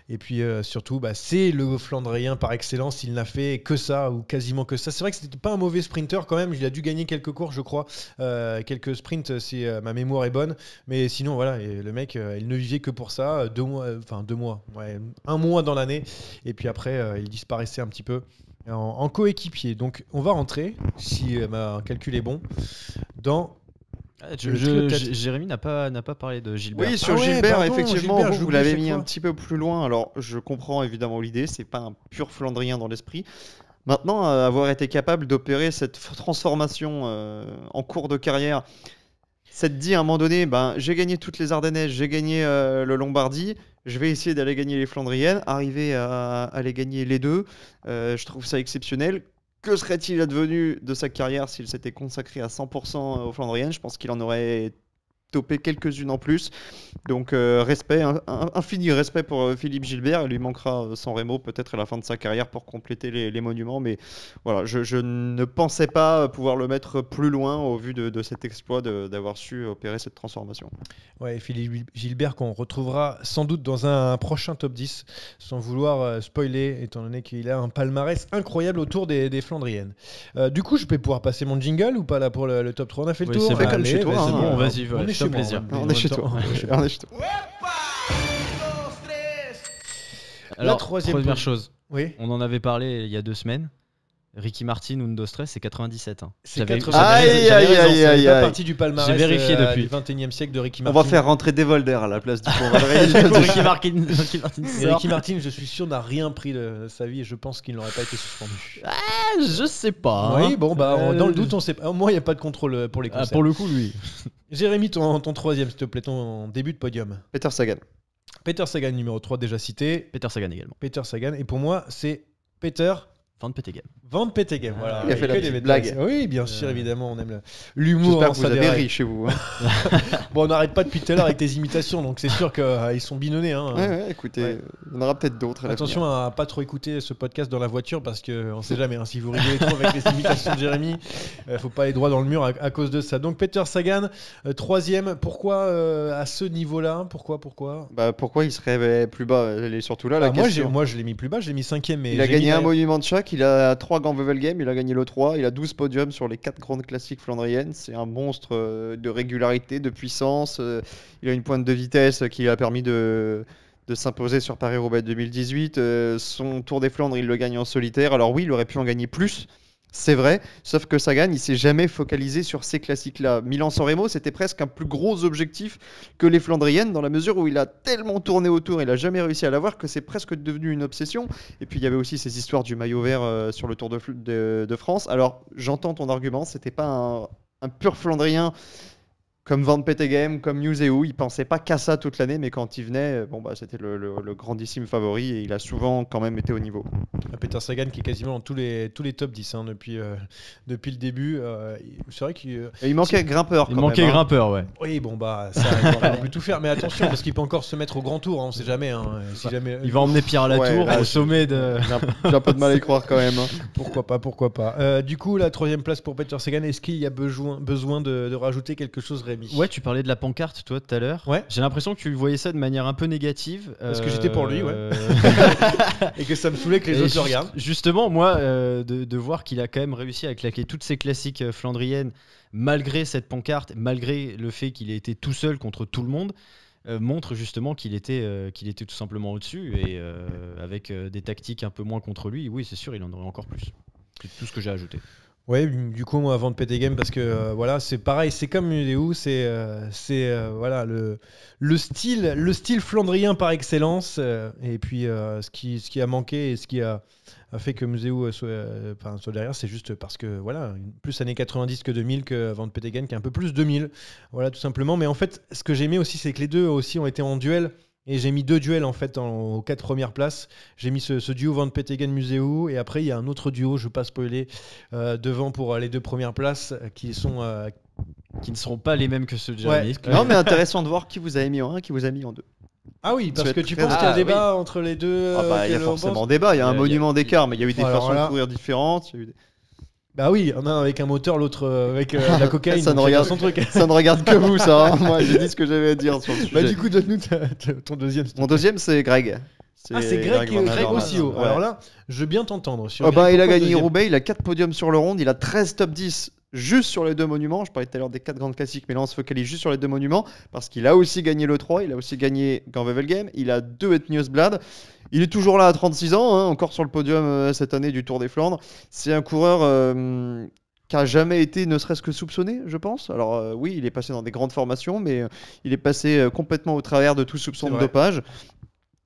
Speaker 1: Et puis surtout, c'est le Flandrien par excellence. Il n'a fait que ça, ou quasiment que ça. C'est vrai que c'était pas un mauvais sprinter quand même. Il a dû gagner quelques courses, je crois, quelques sprints si ma mémoire est bonne. Mais sinon, voilà, et le mec, il ne vivait que pour ça. 2 mois, ouais, 1 mois dans l'année. Et puis après, il disparaissait un petit peu en coéquipier. Donc on va rentrer, si ma calcul est bon, dans...
Speaker 3: Jérémy n'a pas parlé de Gilbert.
Speaker 2: Oui, sur
Speaker 1: Ah ouais,
Speaker 2: Gilbert,
Speaker 1: pardon,
Speaker 2: effectivement,
Speaker 1: Gilbert,
Speaker 2: vous
Speaker 1: j'oublie
Speaker 2: l'avez
Speaker 1: chaque
Speaker 2: mis
Speaker 1: fois.
Speaker 2: un petit peu plus loin. Alors, je comprends évidemment l'idée, c'est pas un pur Flandrien dans l'esprit. Maintenant, avoir été capable d'opérer cette transformation en cours de carrière cette dit à un moment donné, ben, j'ai gagné toutes les Ardennaises, j'ai gagné le Lombardie, je vais essayer d'aller gagner les Flandriennes, arriver à les gagner les deux, je trouve ça exceptionnel. Que serait-il advenu de sa carrière s'il s'était consacré à 100% aux Flandriennes? Je pense qu'il en aurait topé quelques-unes en plus. Donc respect, infini respect pour Philippe Gilbert. Il lui manquera San Remo peut-être à la fin de sa carrière pour compléter les monuments. Mais voilà, je ne pensais pas pouvoir le mettre plus loin au vu de cet exploit d'avoir su opérer cette transformation.
Speaker 1: Ouais, Philippe Gilbert qu'on retrouvera sans doute dans un prochain top 10, sans vouloir spoiler, étant donné qu'il a un palmarès incroyable autour des Flandriennes. Du coup, je vais pouvoir passer mon jingle ou pas là pour le top 3? On a fait le
Speaker 3: Oui,
Speaker 1: tour.
Speaker 3: c'est
Speaker 2: comme chez toi,
Speaker 3: c'est
Speaker 2: hein.
Speaker 3: bon, vas-y,
Speaker 1: On est chez moi,
Speaker 3: plaisir.
Speaker 1: mais en
Speaker 2: On est
Speaker 1: même
Speaker 2: chez
Speaker 1: temps-
Speaker 2: toi. On est chez toi.
Speaker 3: Alors,
Speaker 1: troisième
Speaker 3: première
Speaker 1: pole.
Speaker 3: chose,
Speaker 1: Oui.
Speaker 3: on en avait parlé il y a 2 semaines. Ricky Martin, Undo Stress, c'est 97. Hein.
Speaker 1: C'est
Speaker 3: J'avais-
Speaker 1: 97.
Speaker 2: Aïe,
Speaker 3: j'avais
Speaker 2: aïe,
Speaker 3: raison,
Speaker 2: aïe,
Speaker 1: C'est
Speaker 2: aïe,
Speaker 1: pas
Speaker 2: aïe.
Speaker 1: partie du palmarès
Speaker 3: J'ai vérifié depuis.
Speaker 1: du 21e siècle de Ricky
Speaker 2: On
Speaker 1: Martin.
Speaker 2: va faire rentrer Devolder à la place du coup. On va le réaliser.
Speaker 3: Ricky Martin, Ricky Martin
Speaker 1: Et
Speaker 3: sort.
Speaker 1: Ricky Martin, je suis sûr, n'a rien pris de sa vie et je pense qu'il n'aurait pas été suspendu.
Speaker 3: Je sais pas.
Speaker 1: Oui, bon, bah, dans le doute,
Speaker 3: on
Speaker 1: on sait pas. Moi, il n'y a pas de contrôle pour les concerts.
Speaker 3: pour le coup, lui.
Speaker 1: Jérémy, ton troisième, s'il te plaît, ton début de podium.
Speaker 2: Peter Sagan.
Speaker 1: Peter Sagan, numéro 3, déjà cité.
Speaker 3: Peter Sagan également.
Speaker 1: Peter Sagan. Et pour moi, c'est Peter
Speaker 3: Van Petegem.
Speaker 1: Van Petegem. Voilà.
Speaker 2: Il a fait la
Speaker 1: Que
Speaker 2: petite
Speaker 1: des
Speaker 2: blague.
Speaker 1: vétérans. Oui, bien sûr, évidemment, on aime l'humour.
Speaker 2: J'espère
Speaker 1: hein,
Speaker 2: que vous
Speaker 1: ça
Speaker 2: avez
Speaker 1: déraille.
Speaker 2: ri chez vous.
Speaker 1: Bon, on n'arrête pas depuis tout à l'heure avec tes imitations, donc c'est sûr qu'ils sont binonnés. Hein.
Speaker 2: Ouais, écoutez,
Speaker 1: Ouais.
Speaker 2: il y en aura peut-être d'autres. à l'avenir.
Speaker 1: Attention à pas trop écouter ce podcast dans la voiture parce qu'on sait jamais. Hein, si vous rigolez trop avec les imitations de Jérémy, faut pas aller droit dans le mur à cause de ça. Donc Peter Sagan, troisième. Pourquoi à ce niveau-là? Pourquoi
Speaker 2: Bah, pourquoi il serait plus bas? Elle est surtout là la question.
Speaker 1: Moi, je l'ai mis plus bas. Je l'ai mis cinquième. Mais
Speaker 2: Il a
Speaker 1: j'ai
Speaker 2: gagné
Speaker 1: mis
Speaker 2: un
Speaker 1: la-
Speaker 2: monument de chaque, il a 3 grands Wevelgem, il a gagné le 3, il a 12 podiums sur les 4 grandes classiques flandriennes. C'est un monstre de régularité, de puissance. Il a une pointe de vitesse qui lui a permis de s'imposer sur Paris-Roubaix 2018. Son Tour des Flandres, il le gagne en solitaire. Alors oui, il aurait pu en gagner plus. C'est vrai, sauf que Sagan, il s'est jamais focalisé sur ces classiques-là. Milan-San Remo, c'était presque un plus gros objectif que les Flandriennes, dans la mesure où il a tellement tourné autour, il a jamais réussi à l'avoir, que c'est presque devenu une obsession. Et puis il y avait aussi ces histoires du maillot vert sur le Tour de France. Alors j'entends ton argument, c'était pas un pur Flandrien comme Van Petegem, comme Newseu, il pensait pas qu'à ça toute l'année, mais quand il venait, bon bah c'était le grandissime favori et il a souvent quand même été au niveau.
Speaker 1: Peter Sagan qui est quasiment dans tous les top 10 hein, depuis le début. C'est vrai qu'il.
Speaker 2: Et il manquait grimpeur.
Speaker 3: Il
Speaker 2: quand
Speaker 3: manquait
Speaker 2: même, hein.
Speaker 3: grimpeur, ouais.
Speaker 1: Oui, bon bah ça, il va pas non plus tout faire, mais attention parce qu'il peut encore se mettre au grand tour. Hein, on sait jamais. Hein, si jamais.
Speaker 3: Il va emmener Pierre à la
Speaker 2: Ouais,
Speaker 3: tour
Speaker 2: là,
Speaker 3: au sommet de.
Speaker 2: J'ai un peu de mal à y croire quand même. hein.
Speaker 1: Pourquoi pas. Du coup, la troisième place pour Peter Sagan. Est-ce qu'il y a besoin de rajouter quelque chose, Rémi?
Speaker 3: Ouais, tu parlais de la pancarte, toi, tout à l'heure.
Speaker 1: Ouais.
Speaker 3: J'ai l'impression que tu voyais ça de manière un peu négative.
Speaker 1: Parce que j'étais pour lui, ouais. Et que ça me saoulait que les
Speaker 3: Et
Speaker 1: autres le regardent.
Speaker 3: Justement, moi, de voir qu'il a quand même réussi à claquer toutes ces classiques flandriennes, malgré cette pancarte, malgré le fait qu'il ait été tout seul contre tout le monde, montre justement qu'il était tout simplement au-dessus. Et avec des tactiques un peu moins contre lui, oui, c'est sûr, il en aurait encore plus. C'est tout ce que j'ai ajouté.
Speaker 1: Ouais, du coup, moi, avant de Petegem, parce que voilà, c'est pareil, c'est comme Newseu, c'est voilà le style flandrien par excellence. Et puis, ce qui a manqué et ce qui a fait que Newseu soit derrière, c'est juste parce que voilà, plus années 90 que 2000 que Van Petegem, qui est un peu plus 2000. Voilà, tout simplement. Mais en fait, ce que j'ai aimé aussi, c'est que les deux aussi ont été en duel. Et j'ai mis 2 duels en fait aux 4 premières places. J'ai mis ce duo Van Petegem-Newseu et après il y a un autre duo, je ne veux pas spoiler, devant pour les 2 premières places qui sont...
Speaker 3: Qui ne seront pas les mêmes que ceux de Jérémy.
Speaker 1: Ouais.
Speaker 2: Non mais intéressant de voir qui vous avez mis en 1, qui vous a mis en 2.
Speaker 1: Ah oui, parce
Speaker 2: Ça va
Speaker 1: que
Speaker 2: être
Speaker 1: tu
Speaker 2: très
Speaker 1: penses qu'il y a un
Speaker 2: intéressant.
Speaker 1: débat entre les deux
Speaker 2: Il y a
Speaker 1: quel on
Speaker 2: forcément
Speaker 1: pense
Speaker 2: débat, il y a un
Speaker 3: Il y a-
Speaker 2: monument d'écart, mais il y a eu des
Speaker 1: Alors
Speaker 2: façons
Speaker 1: là-
Speaker 2: de courir différentes. il y a eu des-
Speaker 1: Bah oui, un avec un moteur, l'autre avec la cocaïne.
Speaker 2: Ça ne
Speaker 1: donc
Speaker 2: regarde-
Speaker 1: chacun son truc.
Speaker 2: Ça ne regarde que vous ça, hein. Moi j'ai dit ce que j'avais à dire sur le sujet.
Speaker 1: Bah du coup, donne-nous ton deuxième. s'il te
Speaker 2: Mon
Speaker 1: plaît.
Speaker 2: deuxième c'est Greg.
Speaker 1: Ah, c'est Greg
Speaker 2: Van
Speaker 1: Greg
Speaker 2: Avermaet.
Speaker 1: aussi haut.
Speaker 2: Ouais.
Speaker 1: Alors là, je veux bien t'entendre. sur
Speaker 2: Ah bah,
Speaker 1: Greg,
Speaker 2: il a
Speaker 1: pourquoi
Speaker 2: gagné
Speaker 1: deuxième
Speaker 2: Roubaix, il a 4 podiums sur le ronde, il a 13 top 10 juste sur les 2 monuments. Je parlais tout à l'heure des 4 grandes classiques, mais là on se focalise juste sur les 2 monuments parce qu'il a aussi gagné le 3, il a aussi gagné Gand-Wevelgem, il a 2 Etnius-Blad. Il est toujours là à 36 ans, hein, encore sur le podium cette année du Tour des Flandres. C'est un coureur qui a jamais été ne serait-ce que soupçonné, je pense. Alors oui, il est passé dans des grandes formations, mais il est passé complètement au travers de tout soupçon
Speaker 1: C'est
Speaker 2: de
Speaker 1: vrai.
Speaker 2: dopage.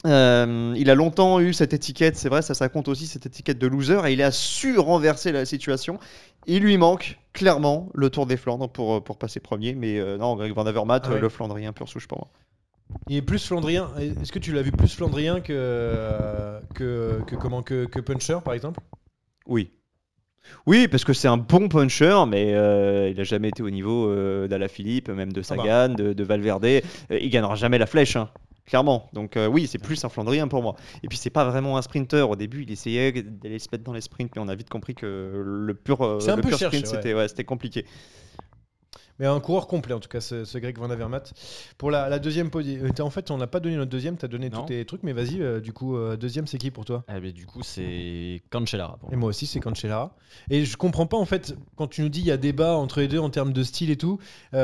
Speaker 2: Il a longtemps eu cette étiquette, c'est vrai, ça compte aussi, cette étiquette de loser, et il a su renverser la situation. Il lui manque clairement le Tour des Flandres pour passer premier, mais non, Greg Van Avermaet,
Speaker 1: Ah ouais.
Speaker 2: le Flandrien pur souche pour moi.
Speaker 1: Il est plus flandrien. Est-ce que tu l'as vu plus flandrien que puncher, par exemple?
Speaker 2: Oui. Oui, parce que c'est un bon puncher, mais il n'a jamais été au niveau d'Alaphilippe, même de Sagan, de Valverde. Il gagnera jamais la flèche, hein, clairement. Donc oui, c'est plus un Flandrien pour moi. Et puis c'est pas vraiment un sprinter. Au début, il essayait d'aller se mettre dans les sprints, mais on a vite compris que le pur
Speaker 1: C'est un peu cherché,
Speaker 2: sprint, c'était compliqué.
Speaker 1: Mais un coureur complet en tout cas, ce Greg Van Avermaet. Pour la deuxième podium, en fait, on n'a pas donné notre deuxième, tu as donné
Speaker 3: Non.
Speaker 1: tous tes trucs, mais vas-y, du coup, deuxième, c'est qui pour toi?
Speaker 3: Ah, mais du coup, c'est Cancellara. pour
Speaker 1: Et
Speaker 3: moi.
Speaker 1: moi aussi, c'est Cancellara. Et je comprends pas en fait, quand tu nous dis il y a débat entre les deux en termes de style et tout. Et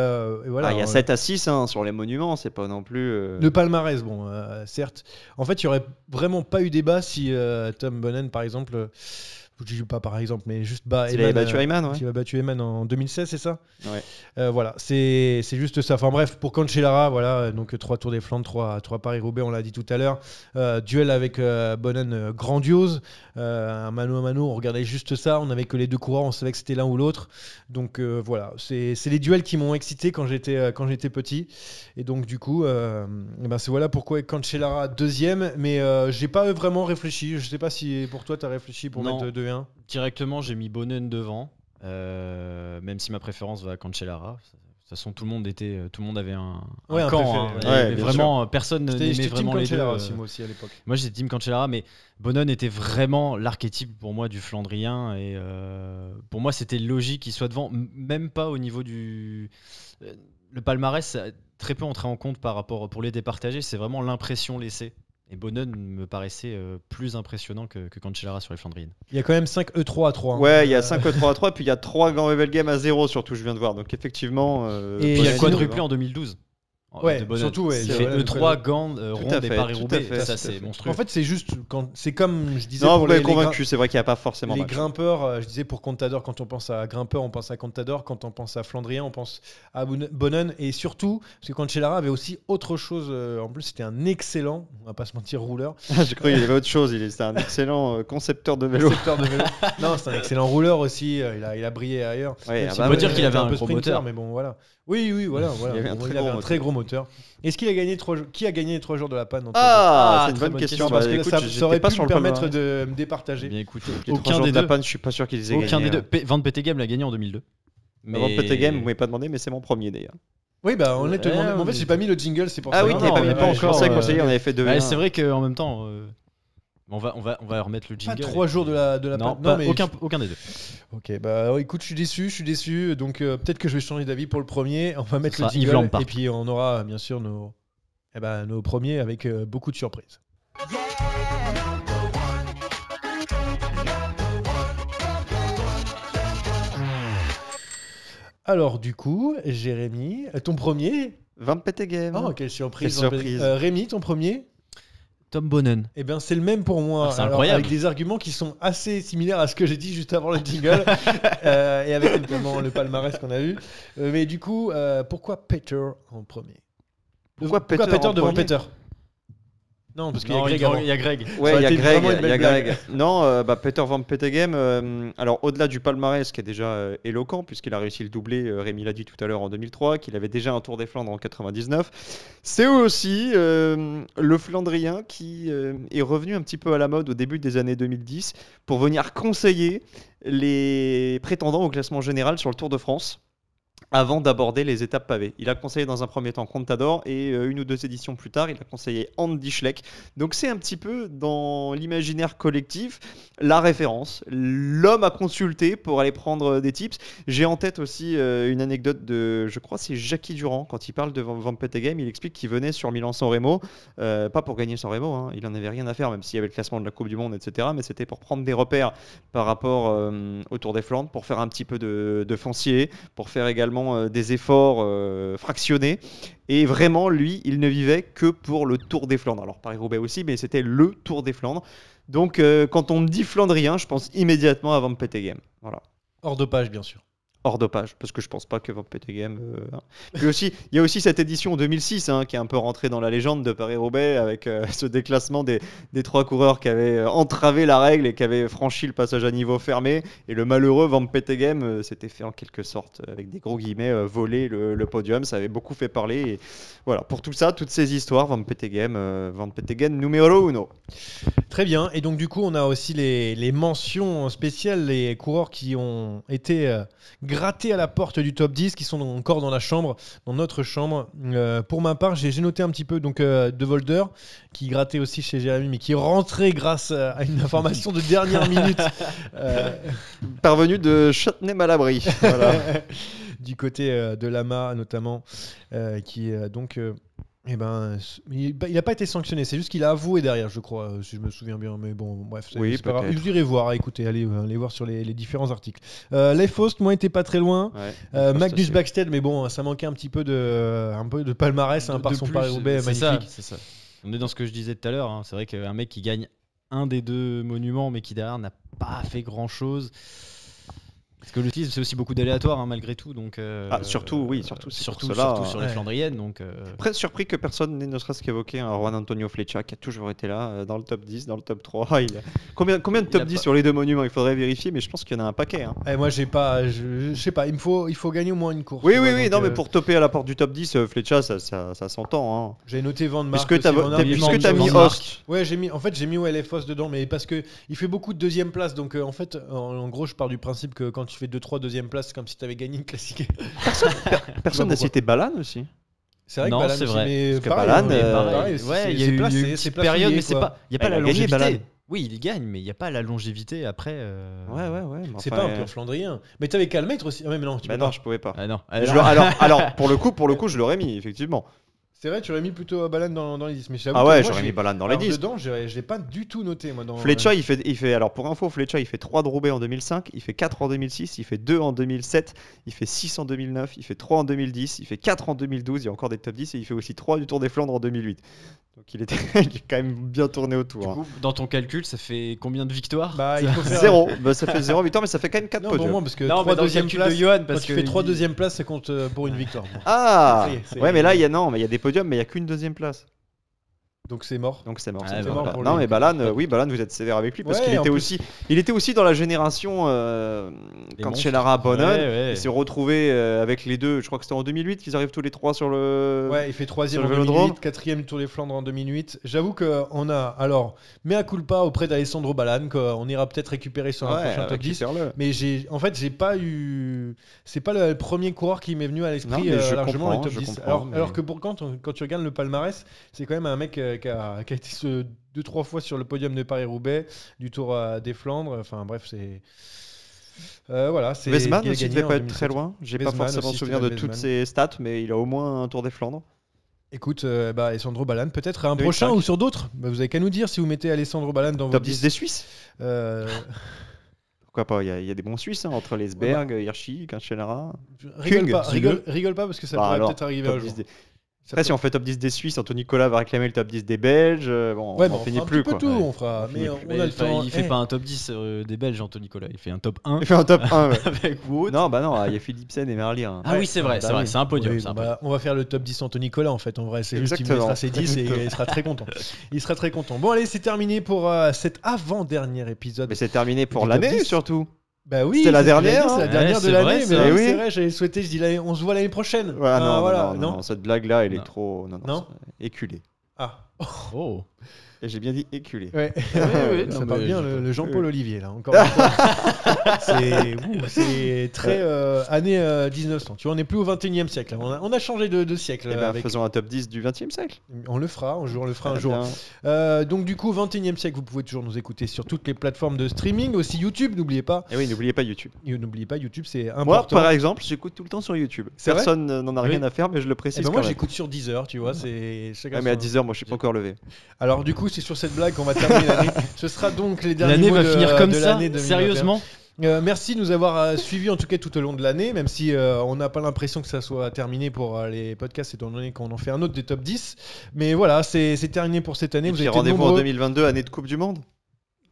Speaker 1: voilà,
Speaker 2: Il y a 7 à 6 hein, sur les monuments, c'est pas non plus.
Speaker 1: Le palmarès, bon, certes. En fait, il n'y aurait vraiment pas eu débat si Tom Bonnen, par exemple, je dis pas par exemple, mais juste
Speaker 2: Il avait battu Ayman, ouais.
Speaker 1: qui a battu Eman en 2016, c'est ça?
Speaker 2: Ouais.
Speaker 1: Voilà, c'est juste ça. Enfin bref, pour Cancellara, voilà, donc 3 Tours des Flandres, 3 Paris-Roubaix, on l'a dit tout à l'heure. Duel avec Bonnen grandiose. Un mano à mano, on regardait juste ça. On n'avait que les deux coureurs, on savait que c'était l'un ou l'autre. Donc voilà, c'est les duels qui m'ont excité quand j'étais petit. Et donc du coup, c'est voilà pourquoi Cancellara deuxième. Mais j'ai pas vraiment réfléchi. Je sais pas si pour toi, tu as réfléchi pour
Speaker 3: Non.
Speaker 1: mettre 2-1.
Speaker 3: Directement, j'ai mis Bonnen devant, même si ma préférence va à Cancellara. De toute façon, tout le monde avait un
Speaker 1: Ouais, un
Speaker 3: camp.
Speaker 1: préféré.
Speaker 2: Ouais,
Speaker 3: Et
Speaker 2: bien
Speaker 3: vraiment, personne
Speaker 1: J'étais
Speaker 3: n'aimait
Speaker 1: team
Speaker 3: vraiment les deux.
Speaker 1: Cancellara aussi, moi aussi à l'époque.
Speaker 3: Moi, j'étais team Cancellara, mais Bonnen était vraiment l'archétype pour moi du Flandrien. Et pour moi, c'était logique qu'il soit devant, même pas au niveau du. Le palmarès, ça a très peu entré en compte par rapport pour les départager. C'est vraiment l'impression laissée. Et Bonnen me paraissait plus impressionnant que Cancellara sur les Flandriennes.
Speaker 1: Il y a quand même 5 E3 à 3. hein.
Speaker 2: Ouais, il y a 5 3 à 3, puis il y a 3 Grand Level Game à 0 surtout, je viens de voir. Donc effectivement.
Speaker 1: Et
Speaker 3: Et il y a
Speaker 1: Bonnen,
Speaker 3: le quadruplé en 2012.
Speaker 1: Ouais,
Speaker 3: de Bonnen.
Speaker 1: surtout, ouais,
Speaker 3: Il
Speaker 1: c'est
Speaker 3: fait
Speaker 1: vrai,
Speaker 3: E3, Gand, Ronde
Speaker 2: à
Speaker 3: et
Speaker 2: fait,
Speaker 3: Paris-Roubaix.
Speaker 2: tout à fait,
Speaker 3: Ça,
Speaker 2: tout à
Speaker 3: c'est
Speaker 2: fait.
Speaker 3: monstrueux.
Speaker 1: En fait, c'est juste c'est comme je disais
Speaker 2: Non,
Speaker 1: pour
Speaker 2: vous m'avez
Speaker 1: les
Speaker 2: convaincu, c'est vrai qu'il n'y a pas forcément
Speaker 1: les
Speaker 2: match.
Speaker 1: grimpeurs, je disais pour Contador, quand on pense à grimpeur, on pense à Contador, quand on pense à Flandrien, on pense à Bonnen, et surtout, parce que Cancellara avait aussi autre chose, en plus c'était un excellent, on va pas se mentir, rouleur.
Speaker 2: J'ai cru qu'il y avait autre chose, c'était un excellent concepteur de vélo.
Speaker 1: Concepteur de vélo. Non, c'est un excellent rouleur aussi, il a brillé ailleurs.
Speaker 2: Ouais,
Speaker 1: Même
Speaker 2: ah
Speaker 1: si
Speaker 2: bah
Speaker 3: on peut
Speaker 2: ouais,
Speaker 3: dire qu'il avait
Speaker 1: était
Speaker 3: un
Speaker 1: peu
Speaker 3: gros
Speaker 1: sprinter,
Speaker 3: moteur.
Speaker 1: mais bon, voilà. Oui, voilà.
Speaker 2: Il avait un très
Speaker 1: Il avait
Speaker 2: gros
Speaker 1: un
Speaker 2: moteur.
Speaker 1: très gros moteur. Est-ce qu'il a gagné qui a gagné les 3 jours de la panne
Speaker 2: Ah, c'est une
Speaker 3: très
Speaker 2: bonne
Speaker 3: bonne
Speaker 2: question.
Speaker 3: question,
Speaker 2: Bah,
Speaker 1: parce que
Speaker 2: écoute,
Speaker 1: ça
Speaker 2: j'étais
Speaker 1: aurait
Speaker 2: pas
Speaker 1: pu
Speaker 2: sur
Speaker 1: me
Speaker 2: le
Speaker 1: permettre
Speaker 2: palmarès.
Speaker 1: de me départager.
Speaker 3: Eh bien, écoutez,
Speaker 2: Les 3
Speaker 3: aucun
Speaker 2: jours
Speaker 3: des
Speaker 2: de la
Speaker 3: deux.
Speaker 2: panne, je suis pas sûr qu'ils aient
Speaker 3: Aucun
Speaker 2: gagné.
Speaker 3: des deux. Van Petegem l'a gagné en 2002.
Speaker 2: Avant Petegem, vous m'avez pas demandé, mais c'est mon premier d'ailleurs.
Speaker 1: Oui, bah on est
Speaker 3: Ouais,
Speaker 1: en fait, j'ai pas mis le jingle, c'est pour
Speaker 2: Ah
Speaker 1: ça.
Speaker 2: oui,
Speaker 3: non,
Speaker 2: t'avais pas
Speaker 3: non,
Speaker 2: mis
Speaker 3: pas
Speaker 2: pas
Speaker 3: encore,
Speaker 2: encore. Je pensais qu'on
Speaker 3: euh,
Speaker 2: s'est on avait fait 2
Speaker 3: Ouais, c'est vrai qu'en même temps, on va remettre le
Speaker 1: Pas
Speaker 3: jingle.
Speaker 1: 3 jours de la
Speaker 3: Non,
Speaker 1: panne.
Speaker 3: pas-
Speaker 1: mais
Speaker 3: aucun des deux.
Speaker 1: Ok, bah écoute, je suis déçu. Donc peut-être que je vais changer d'avis pour le premier. On va mettre
Speaker 3: Ce
Speaker 1: le
Speaker 3: sera Yves
Speaker 1: jingle
Speaker 3: Lampard.
Speaker 1: et puis on aura bien sûr nos premiers avec beaucoup de surprises. Alors du coup, Jérémy, ton premier.
Speaker 2: Van Petegem.
Speaker 1: Oh, quelle surprise.
Speaker 2: Quelle surprise.
Speaker 1: Rémi, ton premier.
Speaker 3: Tom Bonnen.
Speaker 1: Eh bien, c'est le même pour moi.
Speaker 3: Ah, c'est
Speaker 1: Alors,
Speaker 3: incroyable.
Speaker 1: avec des arguments qui sont assez similaires à ce que j'ai dit juste avant le jingle, et avec évidemment le palmarès qu'on a eu. Mais du coup, pourquoi Peter en premier?
Speaker 2: Pourquoi Peter en
Speaker 1: devant
Speaker 2: premier
Speaker 1: Peter? Non, parce qu'il y a
Speaker 3: Non,
Speaker 1: Greg avant.
Speaker 3: il y a Greg.
Speaker 2: Ouais,
Speaker 1: Ça
Speaker 2: il y
Speaker 1: aurait
Speaker 2: a
Speaker 1: été
Speaker 2: Greg.
Speaker 1: vraiment une
Speaker 2: Il y a
Speaker 1: belle
Speaker 2: Greg. Non, Peter Van Petegem, alors au-delà du palmarès qui est déjà éloquent, puisqu'il a réussi le doublé, Rémi l'a dit tout à l'heure en 2003, qu'il avait déjà un Tour des Flandres en 99, c'est aussi le Flandrien qui est revenu un petit peu à la mode au début des années 2010 pour venir conseiller les prétendants au classement général sur le Tour de France. Avant d'aborder les étapes pavées. Il a conseillé dans un premier temps Contador et une ou deux éditions plus tard, il a conseillé Andy Schleck. Donc c'est un petit peu dans l'imaginaire collectif la référence, l'homme à consulter pour aller prendre des tips. J'ai en tête aussi une anecdote de, je crois c'est Jackie Durand, quand il parle de Van Petegem, il explique qu'il venait sur Milan-San Remo, pas pour gagner San Remo, hein, il en avait rien à faire, même s'il y avait le classement de la Coupe du Monde, etc. Mais c'était pour prendre des repères par rapport au Tour des Flandres, pour faire un petit peu de foncier, pour faire également des efforts fractionnés. Et vraiment, lui, il ne vivait que pour le Tour des Flandres. Alors Paris-Roubaix aussi, mais c'était le Tour des Flandres. Donc quand on me dit Flandrien, je pense immédiatement à Van Petegem. Voilà.
Speaker 1: Hors dopage, bien sûr.
Speaker 2: hors dopage, parce que je pense pas que Van Petegem. Puis aussi, il y a aussi cette édition 2006 qui est un peu rentrée dans la légende de Paris-Roubaix avec ce déclassement des 3 coureurs qui avaient entravé la règle et qui avaient franchi le passage à niveau fermé. Et le malheureux Van Petegem s'était fait en quelque sorte, avec des gros guillemets, voler le podium. Ça avait beaucoup fait parler. Et voilà, pour tout ça, toutes ces histoires, Van Petegem numéro 1.
Speaker 1: Très bien. Et donc, du coup, on a aussi les mentions spéciales, les coureurs qui ont été grattés à la porte du top 10, qui sont encore dans la chambre, dans notre chambre. Pour ma part, j'ai noté un petit peu donc, De Volder, qui grattait aussi chez Jérémy, mais qui est rentré grâce à une information de dernière minute.
Speaker 2: Parvenu de Châtenay-Malabry. Voilà.
Speaker 1: Du côté de Lama, notamment, qui donc. Il n'a pas été sanctionné, c'est juste qu'il a avoué derrière, je crois, si je me souviens bien. Mais bon, bref,
Speaker 2: Oui,
Speaker 1: c'est pas grave.
Speaker 2: peut-être.
Speaker 1: Je dirais voir, écoutez, allez voir sur les différents articles. Les Faust, moi, était pas très loin.
Speaker 2: Ouais,
Speaker 1: Magnus
Speaker 2: c'est-
Speaker 1: Backstead, mais bon, ça manquait un peu de palmarès par son Paris-Roubaix
Speaker 3: c'est
Speaker 1: magnifique.
Speaker 3: ça, c'est ça. On est dans ce que je disais tout à l'heure. Hein. C'est vrai qu'un mec qui gagne un des 2 monuments, mais qui derrière n'a pas fait grand-chose. Parce que le cyclisme, c'est aussi beaucoup d'aléatoires, malgré tout. Donc,
Speaker 2: surtout, oui, surtout, c'est pour
Speaker 3: surtout
Speaker 2: cela,
Speaker 3: sur les
Speaker 1: ouais.
Speaker 3: Flandriennes. Donc,
Speaker 2: Après, surpris que personne n'ait ne serait-ce qu'évoqué un Juan Antonio Flecha qui a toujours été là, dans le top 10, dans le top 3. Combien de
Speaker 3: Il
Speaker 2: top
Speaker 3: a
Speaker 2: 10
Speaker 3: pas-
Speaker 2: sur les 2 monuments? Il faudrait vérifier, mais je pense qu'il y en a un paquet. Hein.
Speaker 1: Moi, je sais pas, il faut gagner au moins une course.
Speaker 2: Oui,
Speaker 1: tu
Speaker 2: oui,
Speaker 1: vois,
Speaker 2: oui,
Speaker 1: donc,
Speaker 2: non, mais pour toper à la porte du top 10, Flecha, ça s'entend. Hein.
Speaker 1: J'ai noté Van Mark.
Speaker 2: Puisque t'as
Speaker 1: aussi, Van Aert,
Speaker 2: puisque t'as
Speaker 1: Van
Speaker 2: mis
Speaker 1: Mark.
Speaker 2: Host.
Speaker 1: Ouais, j'ai mis les Foss dedans, mais parce que il fait beaucoup de deuxième place, donc en fait, en gros, je pars du principe que quand tu fais 2-3 deuxième place, c'est comme si tu avais gagné une classique.
Speaker 2: Personne n'a
Speaker 1: pourquoi.
Speaker 2: cité Balan aussi.
Speaker 1: C'est vrai
Speaker 3: Non,
Speaker 1: que Balan
Speaker 3: c'est
Speaker 1: aussi,
Speaker 3: vrai.
Speaker 1: mais
Speaker 2: Parce que
Speaker 1: pareil,
Speaker 2: Balan,
Speaker 1: hein,
Speaker 2: pareil,
Speaker 3: ouais, il y a eu une petite période, mais c'est pas, il y a pas
Speaker 2: il
Speaker 3: la
Speaker 2: a gagné,
Speaker 3: longévité.
Speaker 2: Balan.
Speaker 3: Oui, il gagne, mais il y a pas la longévité après.
Speaker 2: Ouais. mais
Speaker 1: c'est
Speaker 2: enfin,
Speaker 1: pas un pur flandrien. Mais t'avais qu'à le mettre aussi. Ah, mais non, tu
Speaker 2: bah
Speaker 1: peux
Speaker 2: non,
Speaker 1: pas.
Speaker 2: je pouvais pas.
Speaker 3: Ah non.
Speaker 2: Alors, pour le coup, je l'aurais mis, effectivement.
Speaker 1: C'est vrai, tu aurais mis plutôt Balan dans les 10. Mais j'avoue
Speaker 2: Ah
Speaker 1: que
Speaker 2: ouais,
Speaker 1: moi,
Speaker 2: j'aurais mis Balan dans les
Speaker 1: alors,
Speaker 2: 10.
Speaker 1: Dedans, je l'ai pas du tout noté, moi. Dans,
Speaker 2: Flecha, il fait, alors pour info, Flecha, il fait 3 de Roubaix en 2005, il fait 4 en 2006, il fait 2 en 2007, il fait 6 en 2009, il fait 3 en 2010, il fait 4 en 2012, il y a encore des top 10 et il fait aussi 3 du Tour des Flandres en 2008. Donc il est quand même bien tourné autour.
Speaker 3: Du
Speaker 2: Hein.
Speaker 3: coup, dans ton calcul, ça fait combien de victoires?
Speaker 1: Bah, il faut faire
Speaker 2: 0, bah, ça fait 0 victoire, mais ça fait quand même 4
Speaker 1: Non, pour
Speaker 2: podiums.
Speaker 1: moi, parce que
Speaker 3: Non,
Speaker 1: 3
Speaker 3: mais dans le
Speaker 1: deuxième
Speaker 3: calcul
Speaker 1: place,
Speaker 3: de Johan,
Speaker 1: quand
Speaker 3: parce
Speaker 1: tu
Speaker 3: que
Speaker 1: fais 3
Speaker 3: il-
Speaker 1: deuxième place, ça compte pour une victoire. Bon.
Speaker 2: Ah
Speaker 1: Ça y est, c'est-
Speaker 2: ouais, mais là, il y a des podiums, mais il n'y a qu'une deuxième place.
Speaker 1: Donc c'est mort.
Speaker 2: Donc c'est mort.
Speaker 3: Ah,
Speaker 2: c'est
Speaker 3: c'est
Speaker 2: mort.
Speaker 1: mort pour
Speaker 2: Non,
Speaker 1: lui.
Speaker 2: mais Balan, oui, Balan, vous êtes sévère avec lui parce
Speaker 1: Ouais,
Speaker 2: qu'il
Speaker 1: en
Speaker 2: était
Speaker 1: plus-
Speaker 2: aussi, il était aussi dans la génération
Speaker 3: Les
Speaker 2: quand
Speaker 3: monstres.
Speaker 2: Chelara Bonnen.
Speaker 3: Ouais.
Speaker 2: Il s'est retrouvé avec les deux. Je crois que c'était en 2008 qu'ils arrivent tous les 3 sur le.
Speaker 1: Ouais, il fait 3ème
Speaker 2: sur
Speaker 1: en
Speaker 2: le Vélodrome.
Speaker 1: 2008, 4ème Tour des Flandres en 2008. J'avoue qu'on a, alors, mea culpa auprès d'Alessandro Balan, qu'on ira peut-être récupérer sur un prochain top 10.
Speaker 2: récupère-le.
Speaker 1: Mais j'ai pas eu. C'est pas le premier coureur qui m'est venu à
Speaker 2: Non,
Speaker 1: l'esprit
Speaker 2: mais je
Speaker 1: largement dans les top
Speaker 2: comprends,
Speaker 1: 10.
Speaker 2: je comprends, mais-
Speaker 1: Alors que quand tu regardes le palmarès, c'est quand même un mec qui a été 2-3 fois sur le podium de Paris-Roubaix, du Tour des Flandres. Enfin bref, c'est. Voilà, c'est.
Speaker 2: Weisman
Speaker 1: il a
Speaker 2: aussi
Speaker 1: gagné
Speaker 2: devait
Speaker 1: en
Speaker 2: pas être
Speaker 1: 2007.
Speaker 2: très loin. J'ai pas
Speaker 1: Weisman
Speaker 2: forcément
Speaker 1: aussi,
Speaker 2: souvenir de
Speaker 1: Steven
Speaker 2: toutes
Speaker 1: Weisman.
Speaker 2: ses stats, mais il a au moins un Tour des Flandres.
Speaker 1: Écoute, Alessandro Balan, peut-être un
Speaker 2: 2005.
Speaker 1: prochain ou sur d'autres. Vous avez qu'à nous dire si vous mettez Alessandro Balan dans
Speaker 2: Top
Speaker 1: vos
Speaker 2: 10 des Suisses.
Speaker 1: Euh,
Speaker 2: Pourquoi pas? Il y a des bons Suisses entre Lesberg, Hirschi, Cancellara.
Speaker 1: rigole pas,
Speaker 2: dis-le.
Speaker 1: rigole pas parce que ça
Speaker 2: Bah
Speaker 1: pourrait
Speaker 2: alors,
Speaker 1: peut-être arriver un
Speaker 2: top
Speaker 1: jour.
Speaker 2: 10 des-
Speaker 1: Ça
Speaker 2: Après,
Speaker 1: peut-
Speaker 2: si on fait top 10 des Suisses, Anthony Nicolas va réclamer le top 10 des Belges. Bon,
Speaker 1: Ouais,
Speaker 2: on
Speaker 1: mais
Speaker 2: en finit
Speaker 1: fera un
Speaker 2: plus
Speaker 1: petit peu
Speaker 2: quoi.
Speaker 1: tout,
Speaker 3: Ouais.
Speaker 1: on fera. Mais on
Speaker 3: Mais
Speaker 1: a le temps.
Speaker 3: il fait pas un top 10 des Belges, Anthony Nicolas. Il fait un top 1
Speaker 2: Il fait un top 1. Ouais.
Speaker 3: avec Wout.
Speaker 2: Non, bah non, il y a Philipsen et Merlier. Hein.
Speaker 3: Ah oui, c'est vrai,
Speaker 1: bah
Speaker 3: c'est vrai,
Speaker 1: oui.
Speaker 3: c'est un podium.
Speaker 1: Oui,
Speaker 3: c'est un
Speaker 1: bon,
Speaker 3: podium.
Speaker 1: bah, on va faire le top 10 Anthony Nicolas en fait. En vrai, c'est juste qu'il
Speaker 2: Exactement.
Speaker 1: mettra ses 10 et il sera très content. Il sera très content. Bon, allez, c'est terminé pour cet avant-dernier épisode.
Speaker 2: Mais c'est terminé pour
Speaker 1: Du top
Speaker 2: l'année
Speaker 1: 10.
Speaker 2: surtout.
Speaker 1: Bah oui,
Speaker 2: C'était la
Speaker 1: c'est ce que j'ai
Speaker 2: dernière,
Speaker 1: dit, c'est la
Speaker 2: hein.
Speaker 1: dernière
Speaker 3: Ouais,
Speaker 1: de
Speaker 3: c'est
Speaker 1: l'année.
Speaker 3: vrai,
Speaker 1: Mais
Speaker 3: c'est
Speaker 1: oui,
Speaker 2: vrai.
Speaker 1: c'est vrai, j'avais souhaité, je dis on se voit l'année prochaine.
Speaker 2: Ouais,
Speaker 1: Ah,
Speaker 2: non,
Speaker 1: voilà,
Speaker 2: non, cette blague-là, elle est
Speaker 3: Non.
Speaker 2: trop.
Speaker 1: Non.
Speaker 2: c'est éculée.
Speaker 1: Ah.
Speaker 3: Oh.
Speaker 2: Et j'ai bien dit éculée.
Speaker 1: Ouais.
Speaker 3: oui,
Speaker 1: Ça
Speaker 3: non,
Speaker 1: parle
Speaker 3: mais
Speaker 1: bien
Speaker 3: je-
Speaker 1: le Jean-Paul Olivier là. Encore une fois. c'est très année 1900. Tu vois, on n'est plus au 21e siècle. Là. On a changé de siècle.
Speaker 2: Eh ben,
Speaker 1: avec-
Speaker 2: faisons un top 10 du 20e siècle.
Speaker 1: On le fera, on le fera un
Speaker 2: Très
Speaker 1: jour.
Speaker 2: bien.
Speaker 1: Donc du coup, 21e siècle, vous pouvez toujours nous écouter sur toutes les plateformes de streaming, aussi YouTube, n'oubliez pas.
Speaker 2: Et oui, n'oubliez pas YouTube.
Speaker 1: Et n'oubliez pas, YouTube, c'est
Speaker 2: Moi,
Speaker 1: important.
Speaker 2: par exemple, j'écoute tout le temps sur YouTube.
Speaker 1: C'est vrai
Speaker 2: Personne n'en a rien
Speaker 3: Oui.
Speaker 2: à faire, mais je le
Speaker 1: Eh
Speaker 2: précise.
Speaker 1: ben moi,
Speaker 2: quand même.
Speaker 1: j'écoute sur Deezer, tu vois. C'est chacun
Speaker 2: Ouais, mais à
Speaker 1: son-
Speaker 2: 10h, moi, je suis pas encore levé.
Speaker 1: Alors du coup, c'est sur cette blague qu'on va terminer l'année. Ce sera donc les derniers
Speaker 3: L'année
Speaker 1: mots
Speaker 3: va
Speaker 1: de-
Speaker 3: finir comme
Speaker 1: de
Speaker 3: ça,
Speaker 1: l'année 2021.
Speaker 3: sérieusement.
Speaker 1: Merci de nous avoir suivis en tout cas tout au long de l'année, même si on n'a pas l'impression que ça soit terminé pour les podcasts, étant donné qu'on en fait un autre des top 10. Mais voilà, c'est terminé pour cette année.
Speaker 2: Et
Speaker 1: Vous
Speaker 2: puis
Speaker 1: avez été
Speaker 2: rendez-vous en
Speaker 1: nombreux.
Speaker 2: 2022, année de Coupe du Monde.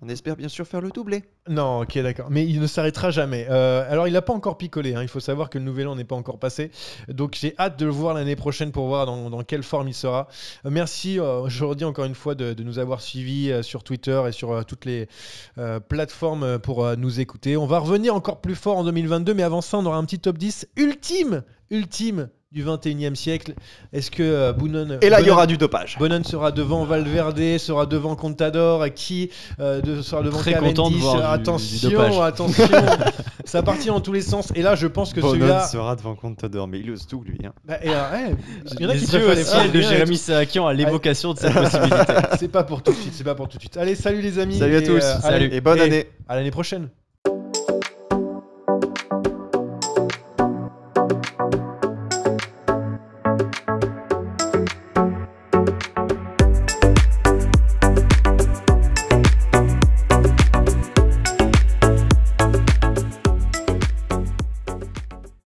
Speaker 2: On espère bien sûr faire le doublé.
Speaker 1: Non, ok, d'accord. Mais il ne s'arrêtera jamais. Alors, il n'a pas encore picolé. Hein. Il faut savoir que le nouvel an n'est pas encore passé. Donc, j'ai hâte de le voir l'année prochaine pour voir dans quelle forme il sera. Merci, je redis encore une fois, de nous avoir suivis sur Twitter et sur toutes les plateformes pour nous écouter. On va revenir encore plus fort en 2022. Mais avant ça, on aura un petit top 10 ultime du 21e siècle. Est-ce que Boonen...
Speaker 2: Et là, il y
Speaker 1: Boonen-
Speaker 2: aura du dopage.
Speaker 1: Boonen sera devant Valverde, sera devant Contador, qui sera devant
Speaker 3: Très
Speaker 1: Cavendish.
Speaker 3: content de voir du
Speaker 1: attention,
Speaker 3: dopage.
Speaker 1: attention. Ça partit dans tous les sens. Et là, je pense que
Speaker 2: Bonan
Speaker 1: celui-là...
Speaker 2: sera devant Contador, mais il ose tout, lui. Hein.
Speaker 1: Bah, et, il y en a
Speaker 3: Les
Speaker 1: qui
Speaker 3: yeux
Speaker 1: préfèrent
Speaker 3: au
Speaker 1: les
Speaker 3: ciel
Speaker 1: faire
Speaker 3: de
Speaker 1: bien et
Speaker 3: Jérémy Saakian à l'évocation de cette possibilité.
Speaker 1: tout. C'est pas pour tout de suite, c'est pas pour tout de suite. Allez, salut les amis.
Speaker 2: Salut à
Speaker 1: et,
Speaker 2: tous.
Speaker 1: allez,
Speaker 2: Et bonne
Speaker 1: et
Speaker 2: année.
Speaker 1: à l'année prochaine.